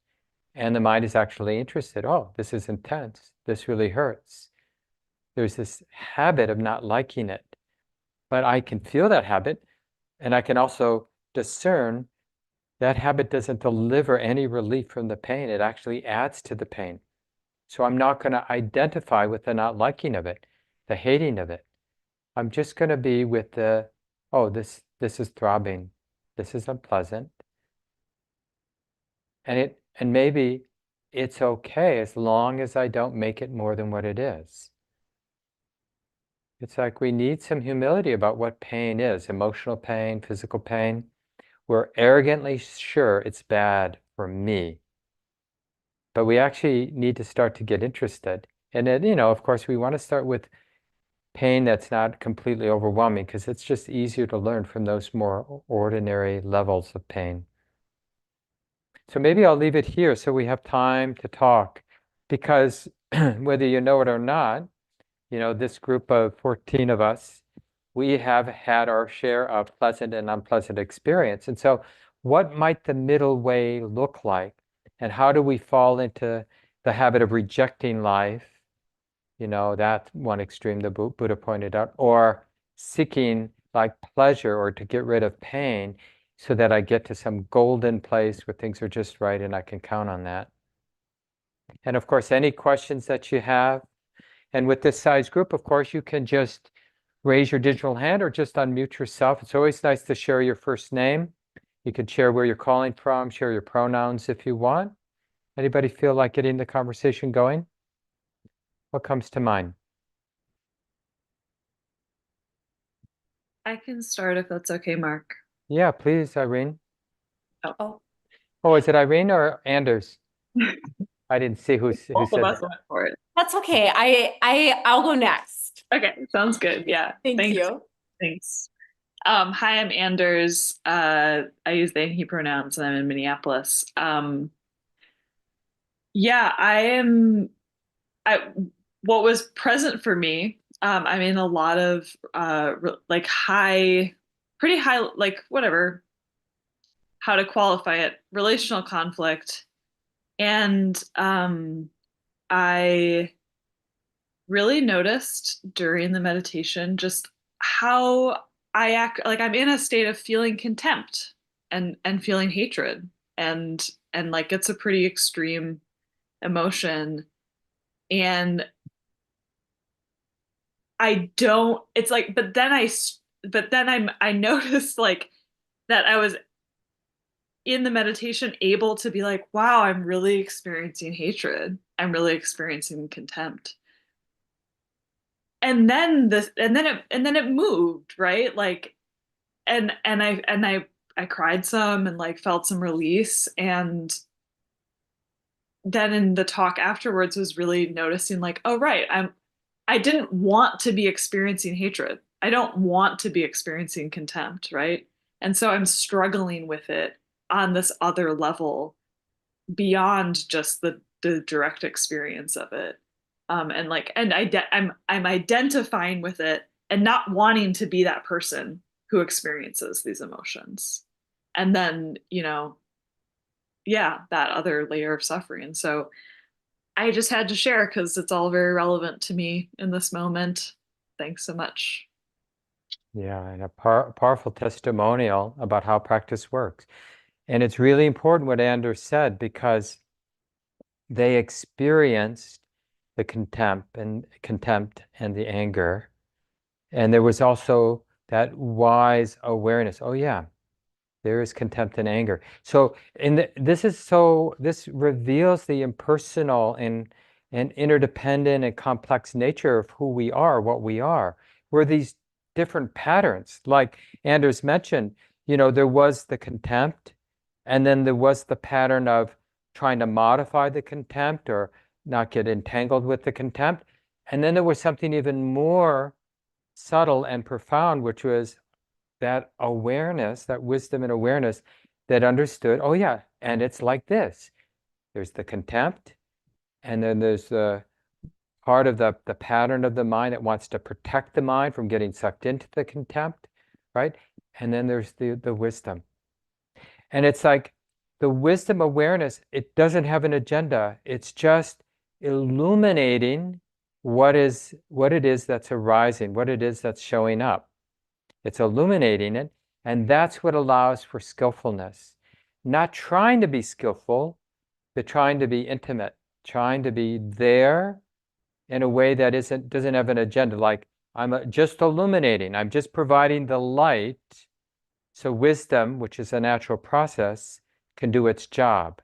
and the mind is actually interested, oh, this is intense, this really hurts. There's this habit of not liking it. But I can feel that habit, and I can also discern that habit doesn't deliver any relief from the pain. It actually adds to the pain. So I'm not going to identify with the not liking of it, the hating of it. I'm just going to be with the, oh, this is throbbing. This is unpleasant. And maybe it's okay as long as I don't make it more than what it is. It's like we need some humility about what pain is, emotional pain, physical pain. We're arrogantly sure it's bad for me. But we actually need to start to get interested. And then, of course, we want to start with pain that's not completely overwhelming, because it's just easier to learn from those more ordinary levels of pain. So maybe I'll leave it here so we have time to talk, because whether you know it or not, this group of 14 of us, we have had our share of pleasant and unpleasant experience. And so what might the middle way look like? And how do we fall into the habit of rejecting life? That one extreme the Buddha pointed out, or seeking like pleasure or to get rid of pain so that I get to some golden place where things are just right and I can count on that. And of course, any questions that you have, and with this size group, of course, you can just raise your digital hand or just unmute yourself. It's always nice to share your first name. You can share where you're calling from, share your pronouns if you want. Anybody feel like getting the conversation going? What comes to mind? I can start if that's okay, Mark. Yeah, please, Irene. Oh, Oh, is it Irene or Anders? I didn't see who both of said us that. went for it. That's okay. I'll go next. Okay, sounds good. Yeah. Thank Thanks. you. Thanks. Hi, I'm Anders. I use they and he pronouns and I'm in Minneapolis. Yeah, I what was present for me, I'm in a lot of like pretty high, like whatever, how to qualify it, relational conflict. And I really noticed during the meditation just how I act like I'm in a state of feeling contempt and feeling hatred and like it's a pretty extreme emotion and I don't it's like but then I noticed like that I was in the meditation able to be like wow I'm really experiencing hatred, I'm really experiencing contempt, and then it moved, right? Like and I cried some and like felt some release, and then in the talk afterwards was really noticing like oh right, I didn't want to be experiencing hatred, I don't want to be experiencing contempt, right? And so I'm struggling with it on this other level beyond just the direct experience of it, and like I'm identifying with it and not wanting to be that person who experiences these emotions, and then yeah, that other layer of suffering. So I just had to share because it's all very relevant to me in this moment. Thanks so much. Yeah, and a powerful testimonial about how practice works. And it's really important what Anders said, because they experienced the contempt and the anger. And there was also that wise awareness. Oh yeah, there is contempt and anger. So this reveals the impersonal and interdependent and complex nature of who we are, what we are. We're these different patterns. Like Anders mentioned, there was the contempt, and then there was the pattern of trying to modify the contempt or not get entangled with the contempt. And then there was something even more subtle and profound, which was that awareness, that wisdom and awareness that understood, oh yeah, and it's like this. There's the contempt, and then there's the part of the pattern of the mind that wants to protect the mind from getting sucked into the contempt, right? And then there's the wisdom. And it's like the wisdom awareness, it doesn't have an agenda. It's just illuminating what it is that's arising, what it is that's showing up. It's illuminating it, and that's what allows for skillfulness. Not trying to be skillful, but trying to be intimate, trying to be there in a way that doesn't have an agenda. Like just illuminating, I'm just providing the light, so wisdom, which is a natural process, can do its job.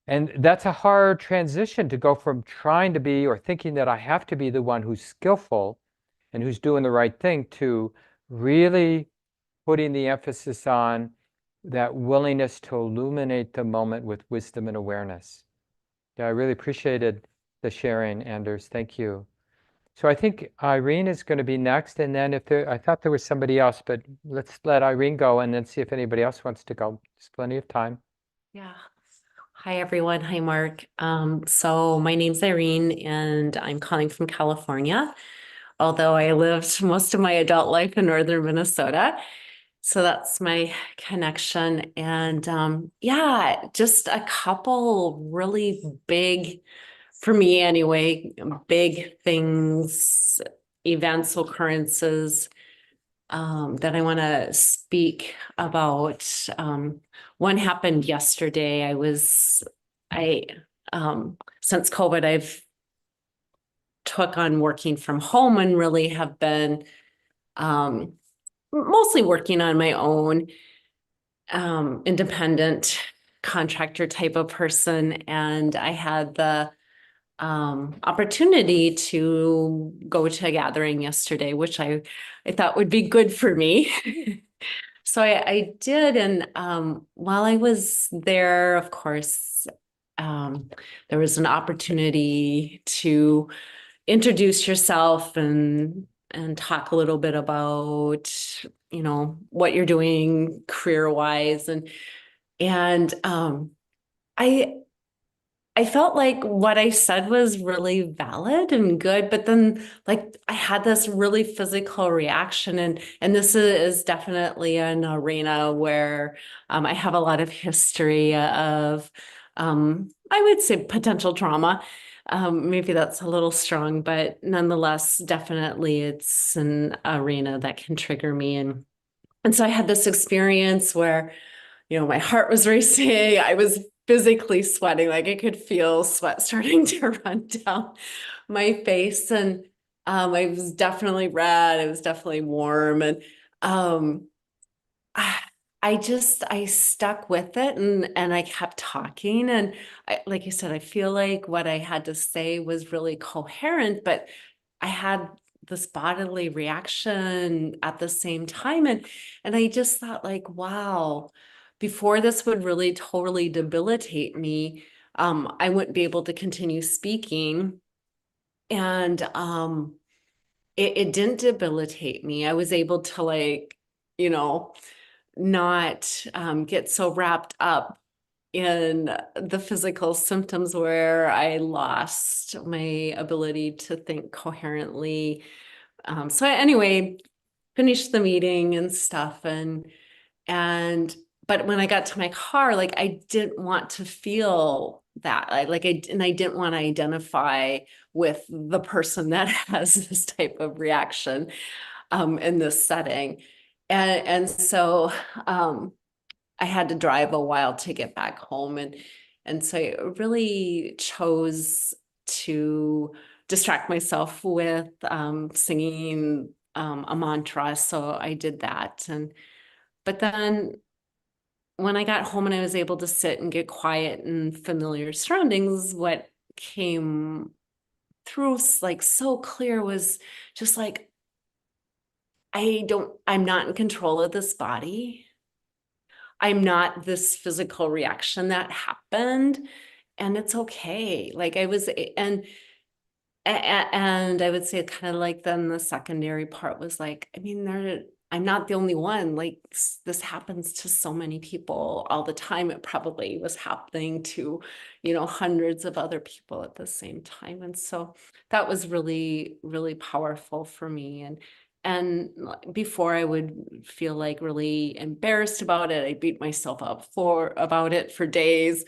And that's a hard transition to go from trying to be or thinking that I have to be the one who's skillful and who's doing the right thing to really putting the emphasis on that willingness to illuminate the moment with wisdom and awareness. Yeah, I really appreciated the sharing, Anders. Thank you. So I think Irene is going to be next, and then if there, I thought there was somebody else, but let's let Irene go and then see if anybody else wants to go. There's plenty of time. Yeah. Hi, everyone. Hi, Mark. So my name's Irene, and I'm calling from California, although I lived most of my adult life in northern Minnesota. So that's my connection. And yeah, just a couple really big, for me anyway, big things, events, occurrences that I want to speak about. One happened yesterday. Since COVID, I've took on working from home and really have been mostly working on my own, independent contractor type of person. And I had the opportunity to go to a gathering yesterday, which I thought would be good for me. So I did. And while I was there, of course, there was an opportunity to introduce yourself and talk a little bit about, what you're doing career-wise. And I felt like what I said was really valid and good, but then like I had this really physical reaction, and this is definitely an arena where I have a lot of history of I would say potential trauma. Maybe that's a little strong, but nonetheless, definitely it's an arena that can trigger me. And so I had this experience where my heart was racing. I was physically sweating, like I could feel sweat starting to run down my face. And I was definitely red. It was definitely warm. And I I stuck with it, and I kept talking. And like you said, I feel like what I had to say was really coherent, but I had this bodily reaction at the same time. And I just thought like, wow, before this would really totally debilitate me, I wouldn't be able to continue speaking. And it didn't debilitate me. I was able to like, not get so wrapped up in the physical symptoms where I lost my ability to think coherently. So anyway, finished the meeting and stuff, and but when I got to my car, like I didn't want to feel that. I didn't want to identify with the person that has this type of reaction in this setting. And so I had to drive a while to get back home. And so I really chose to distract myself with singing a mantra. So I did that. But then when I got home and I was able to sit and get quiet in familiar surroundings, what came through like so clear was just like, I'm not in control of this body. I'm not this physical reaction that happened, and it's okay. Like I was, and I would say kind of like then the secondary part was like, I mean, I'm not the only one. Like this happens to so many people all the time. It probably was happening to, hundreds of other people at the same time. And so that was really, really powerful for me. And before I would feel like really embarrassed about it. I beat myself up about it for days.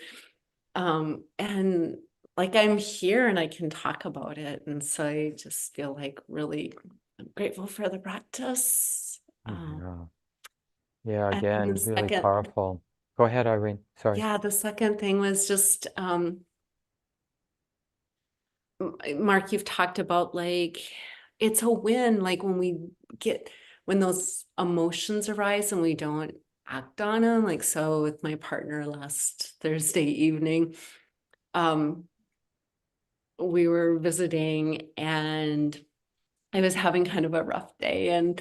And like I'm here and I can talk about it. And so I just feel like really I'm grateful for the practice. Yeah. Yeah, And then again, the really second, powerful. Go ahead, Irene. Sorry. yeah, the second thing was just, Mark, you've talked about like, it's a win, like when those emotions arise and we don't act on them. Like, so with my partner last Thursday evening, we were visiting and I was having kind of a rough day, and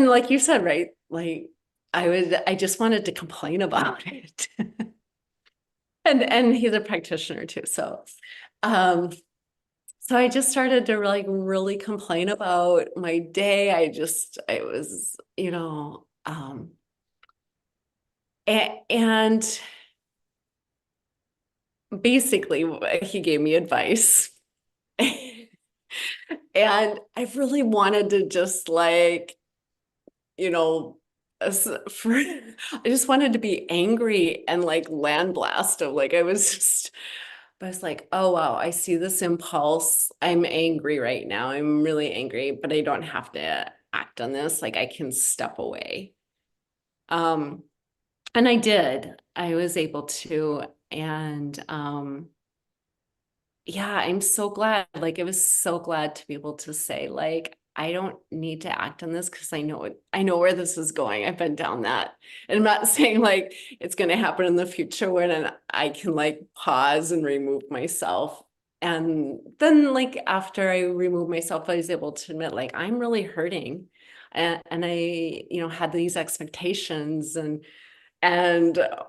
like you said, right, like I just wanted to complain about it. And he's a practitioner too, so So I just started to like really complain about my day. I was, and basically he gave me advice. And I really wanted to just like, you know, I just wanted to be angry and like land blast of like, but I was like, oh, wow, I see this impulse. I'm angry right now. I'm really angry, but I don't have to act on this. Like I can step away. Um, and I did. I was able to. And yeah, I'm so glad. Like, I was so glad to be able to say, like, I don't need to act on this because I know where this is going. I've been down that. And I'm not saying like it's going to happen in the future when I can like pause and remove myself. And then like after I remove myself, I was able to admit like I'm really hurting. And I, had these expectations and that's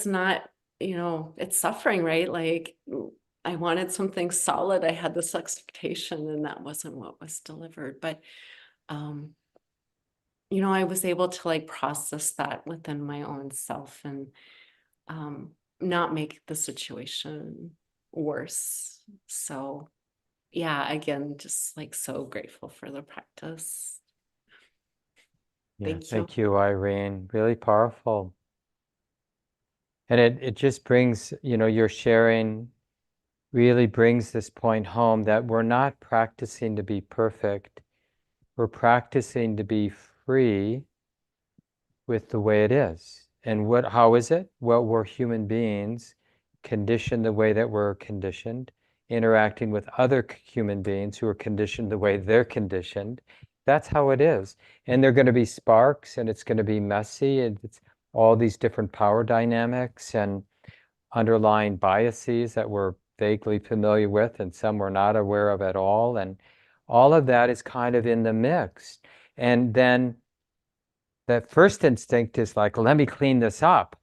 not, it's suffering, right? Like I wanted something solid. I had this expectation and that wasn't what was delivered. But um, I was able to like process that within my own self and not make the situation worse. So yeah, again, just like so grateful for the practice. Yeah, Thank you. thank you, Irene. Really powerful. And it just brings, your sharing really brings this point home that we're not practicing to be perfect. We're practicing to be free with the way it is. And how is it? Well, we're human beings, conditioned the way that we're conditioned, interacting with other human beings who are conditioned the way they're conditioned. That's how it is. And they're going to be sparks, and it's going to be messy, and it's all these different power dynamics and underlying biases that we're vaguely familiar with, and some we're not aware of at all. And all of that is kind of in the mix. And then that first instinct is like, let me clean this up.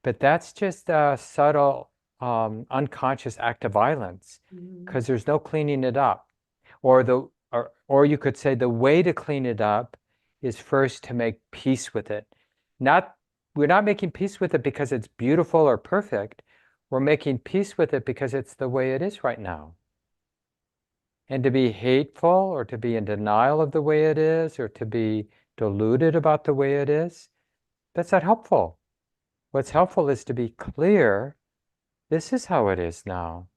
But that's just a subtle, unconscious act of violence because there's no cleaning it up. Or you could say the way to clean it up is first to make peace with it. We're not making peace with it because it's beautiful or perfect. We're making peace with it because it's the way it is right now. And to be hateful or to be in denial of the way it is or to be deluded about the way it is, that's not helpful. What's helpful is to be clear, this is how it is now.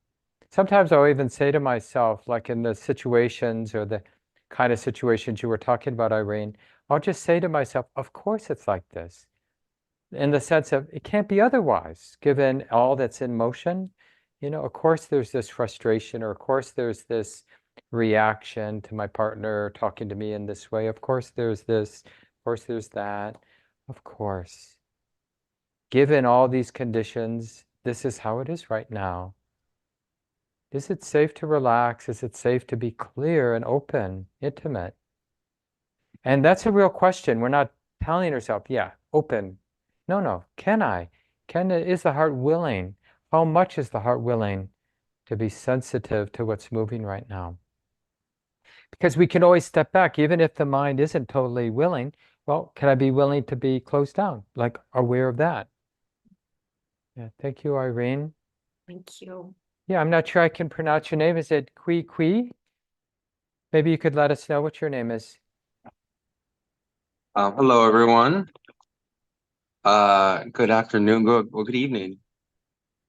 Sometimes I'll even say to myself, like in the situations or the kind of situations you were talking about, Irene, I'll just say to myself, of course it's like this. In the sense of it can't be otherwise, given all that's in motion. Of course there's this frustration, or of course there's this reaction to my partner talking to me in this way. Of course there's this, of course there's that. Of course. Given all these conditions, this is how it is right now. Is it safe to relax? Is it safe to be clear and open, intimate? And that's a real question. We're not telling ourselves, yeah, open. No. Can I? Is the heart willing? How much is the heart willing to be sensitive to what's moving right now? Because we can always step back, even if the mind isn't totally willing. Well, can I be willing to be closed down? Like aware of that? Yeah, thank you, Irene. Thank you. Yeah, I'm not sure I can pronounce your name. Is it Kui? Maybe you could let us know what your name is. Hello, everyone. Good afternoon, good evening.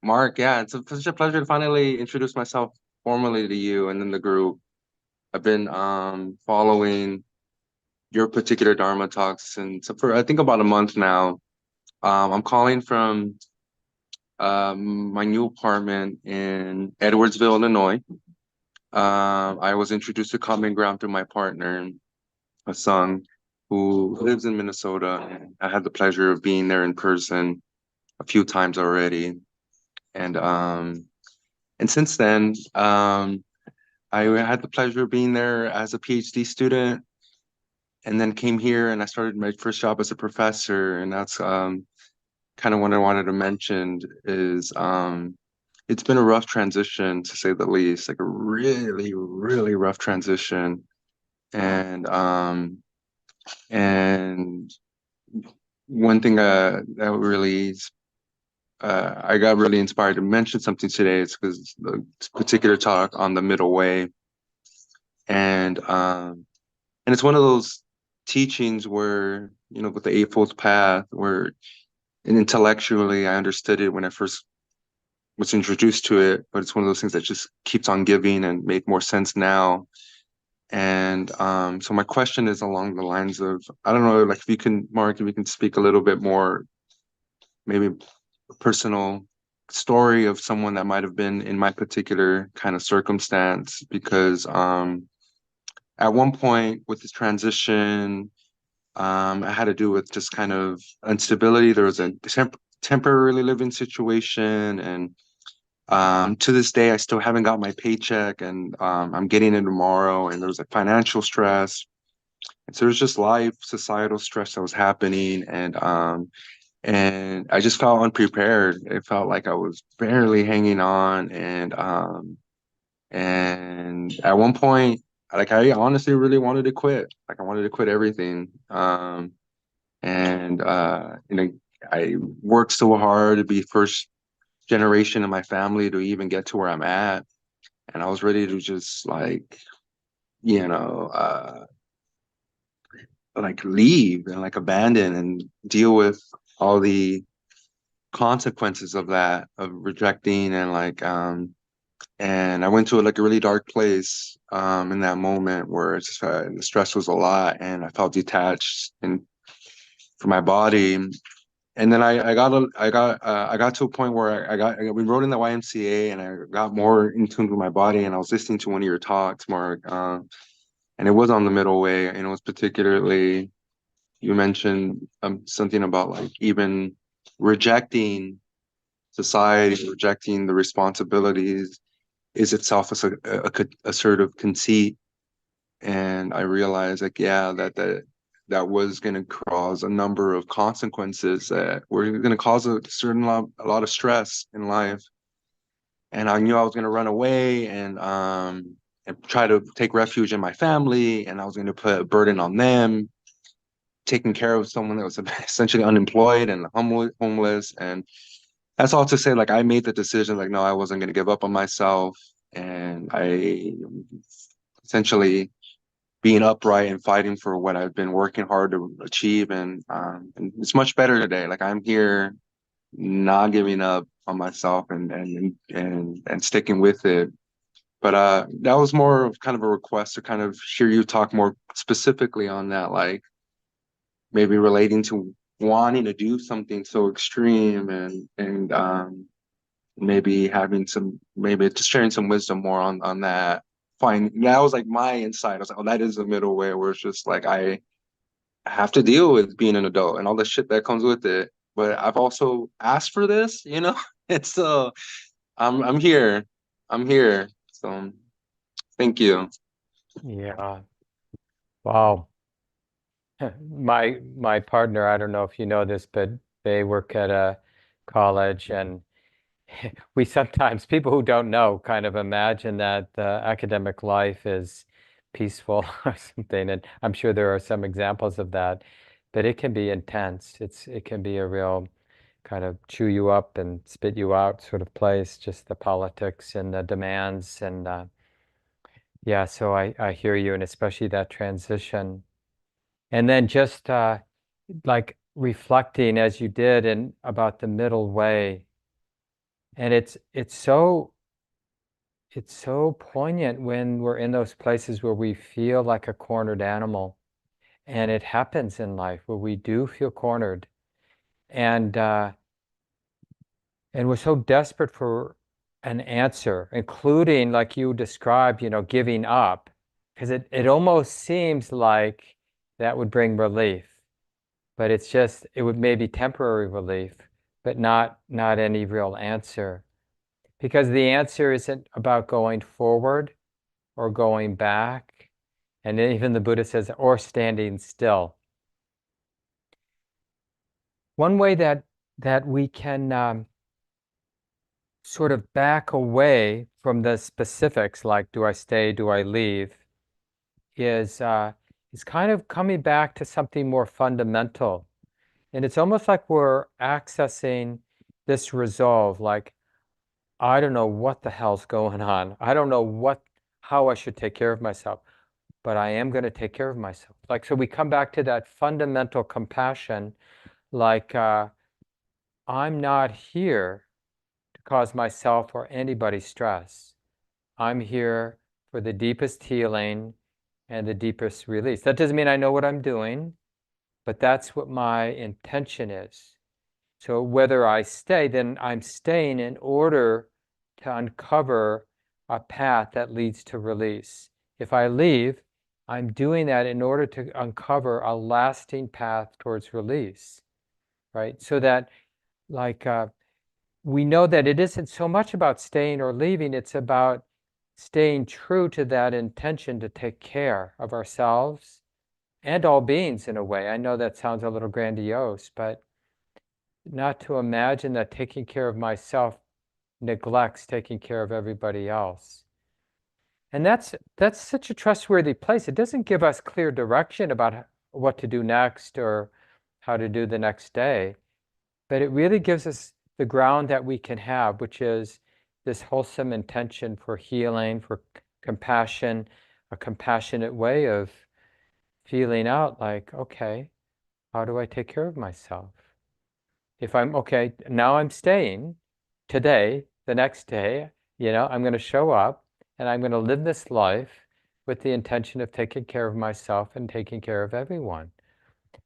Mark, yeah, it's such a pleasure to finally introduce myself formally to you and then the group. I've been following your particular Dharma talks and so for I think about a month now. I'm calling from my new apartment in Edwardsville, Illinois. I was introduced to Common Ground through my partner, a son who lives in Minnesota. And I had the pleasure of being there in person a few times already. And since then, I had the pleasure of being there as a PhD student and then came here and I started my first job as a professor. And that's kind of what I wanted to mention is it's been a rough transition, to say the least, like a really, really rough transition. And one thing that really I got really inspired to mention something today is because the particular talk on the middle way, and it's one of those teachings where, you know, with the Eightfold Path, where intellectually I understood it when I first was introduced to it, but it's one of those things that just keeps on giving and make more sense now. And so my question is along the lines of, I don't know, like if you can, Mark, if you can speak a little bit more, maybe a personal story of someone that might have been in my particular kind of circumstance, because at one point with this transition, it had to do with just kind of instability. There was a temporarily living situation, and to this day, I still haven't got my paycheck, and I'm getting it tomorrow. And there was a financial stress, and so there's just life, societal stress that was happening, and I just felt unprepared. It felt like I was barely hanging on, and at one point, like I honestly really wanted to quit. Like I wanted to quit everything. You know, I worked so hard to be first generation in my family to even get to where I'm at, and I was ready to just like, you know, like leave and like abandon and deal with all the consequences of that, of rejecting, and like and I went to like a really dark place in that moment where it's just the stress was a lot, and I felt detached and from my body. And then I got to a point where we rode in the YMCA, and I got more in tune with my body, and I was listening to one of your talks, Mark, and it was on the middle way, and it was particularly, you mentioned something about like even rejecting society, rejecting the responsibilities is itself a sort of conceit. And I realized like, yeah, that was going to cause a number of consequences that were going to cause a lot of stress in life. And I knew I was going to run away and try to take refuge in my family, and I was going to put a burden on them, taking care of someone that was essentially unemployed and homeless. And that's all to say, like, I made the decision, like, no, I wasn't going to give up on myself. And I essentially being upright and fighting for what I've been working hard to achieve. And it's much better today. Like, I'm here not giving up on myself and sticking with it. But that was more of kind of a request to kind of hear you talk more specifically on that, like maybe relating to wanting to do something so extreme, and maybe maybe just sharing some wisdom more on that. Fine, that was like my insight. I was like, oh, that is the middle way, where it's just like I have to deal with being an adult and all the shit that comes with it. But I've also asked for this, you know. It's I'm here. I'm here. So thank you. Yeah. Wow. My partner, I don't know if you know this, but they work at a college, and we sometimes, people who don't know, kind of imagine that the academic life is peaceful or something. And I'm sure there are some examples of that, but it can be intense. It can be a real kind of chew you up and spit you out sort of place, just the politics and the demands. And yeah, so I hear you, and especially that transition. And then just like reflecting as you did and about the middle way. And it's so poignant when we're in those places where we feel like a cornered animal. And it happens in life where we do feel cornered. And we're so desperate for an answer, including like you described, giving up, because it almost seems like that would bring relief, but it would maybe temporary relief, but not any real answer. Because the answer isn't about going forward or going back. And even the Buddha says, or standing still. One way that we can sort of back away from the specifics, like do I stay, do I leave, is kind of coming back to something more fundamental. And it's almost like we're accessing this resolve, like, I don't know what the hell's going on. I don't know how I should take care of myself, but I am going to take care of myself. Like, so we come back to that fundamental compassion, like, I'm not here to cause myself or anybody stress. I'm here for the deepest healing and the deepest release. That doesn't mean I know what I'm doing, but that's what my intention is. So whether I stay, then I'm staying in order to uncover a path that leads to release. If I leave, I'm doing that in order to uncover a lasting path towards release, right? So that, like, we know that it isn't so much about staying or leaving, it's about staying true to that intention to take care of ourselves and all beings in a way. I know that sounds a little grandiose, but not to imagine that taking care of myself neglects taking care of everybody else. And that's such a trustworthy place. It doesn't give us clear direction about what to do next or how to do the next day, but it really gives us the ground that we can have, which is this wholesome intention for healing, for compassion, a compassionate way of feeling out like, okay, how do I take care of myself? If I'm okay, now I'm staying today, the next day, I'm going to show up and I'm going to live this life with the intention of taking care of myself and taking care of everyone,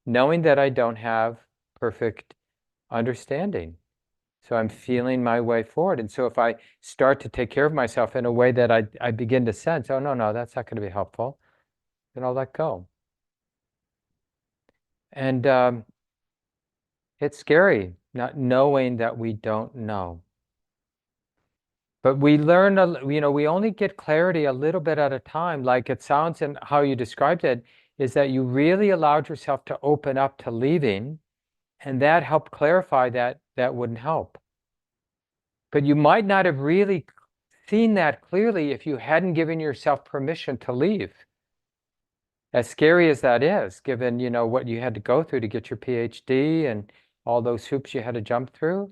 knowing that I don't have perfect understanding. So I'm feeling my way forward. And so if I start to take care of myself in a way that I begin to sense, oh, no, that's not going to be helpful, then I'll let go. And it's scary not knowing that we don't know. But we learn, we only get clarity a little bit at a time. Like it sounds, and how you described it, is that you really allowed yourself to open up to leaving, and that helped clarify that wouldn't help. But you might not have really seen that clearly if you hadn't given yourself permission to leave. As scary as that is, given, what you had to go through to get your PhD and all those hoops you had to jump through,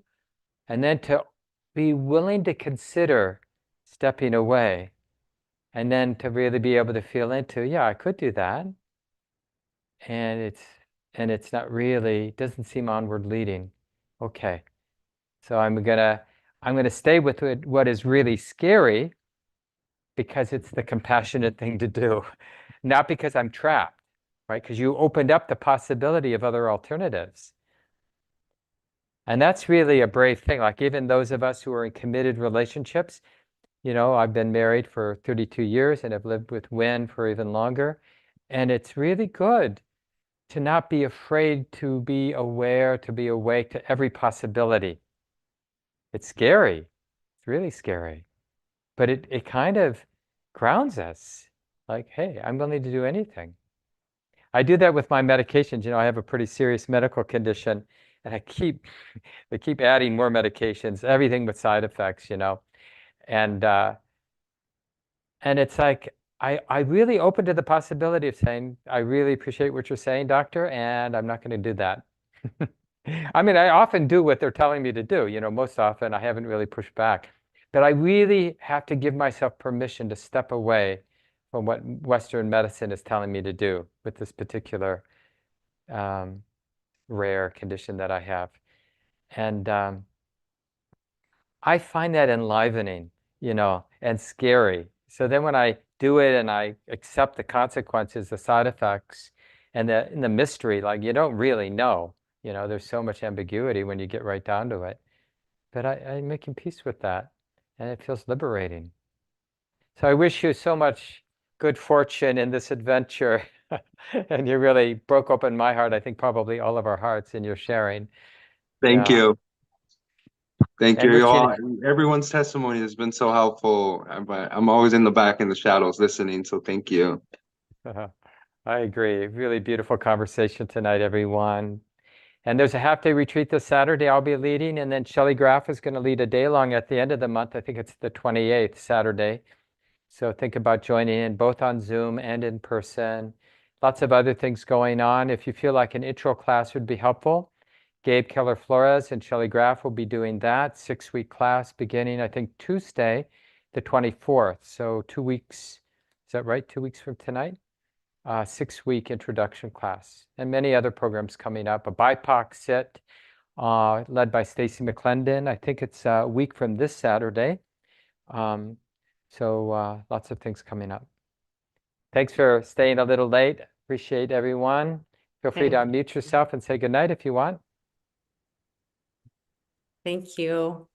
and then to be willing to consider stepping away, and then to really be able to feel into, yeah, I could do that. And it's not really, doesn't seem onward leading. Okay. So I'm gonna stay with what is really scary, because it's the compassionate thing to do, not because I'm trapped, right? Because you opened up the possibility of other alternatives. And that's really a brave thing. Like even those of us who are in committed relationships, I've been married for 32 years and have lived with Wynn for even longer. And it's really good to not be afraid to be aware, to be awake to every possibility. It's scary. It's really scary. But it kind of grounds us. Like, hey, I'm willing to do anything. I do that with my medications. I have a pretty serious medical condition, and they keep adding more medications, everything with side effects, And it's like I really open to the possibility of saying, I really appreciate what you're saying, doctor, and I'm not going to do that. I mean, I often do what they're telling me to do. Most often I haven't really pushed back. But I really have to give myself permission to step away from what Western medicine is telling me to do with this particular rare condition that I have. And I find that enlivening, and scary. So then when I do it and I accept the consequences, the side effects, and the mystery, like you don't really know, there's so much ambiguity when you get right down to it. But I'm making peace with that, and it feels liberating. So I wish you so much good fortune in this adventure. And you really broke open my heart, I think probably all of our hearts in your sharing. Thank you. Thank And you. wishing Everyone's testimony has been so helpful. I'm always in the back in the shadows listening, so thank you. I agree. Really beautiful conversation tonight, everyone. And there's a half-day retreat this Saturday I'll be leading, and then Shelley Graff is going to lead a day-long at the end of the month. I think it's the 28th, Saturday. So think about joining in both on Zoom and in person. Lots of other things going on. If you feel like an intro class would be helpful, Gabe Keller-Flores and Shelley Graff will be doing that 6-week class beginning, I think, Tuesday, the 24th. So 2 weeks, is that right? 2 weeks from tonight? 6-week introduction class, and many other programs coming up. A BIPOC sit led by Stacy McClendon. I think it's a week from this Saturday. So lots of things coming up. Thanks for staying a little late. Appreciate everyone. Feel free to Thank unmute yourself and say goodnight if you want. Thank you.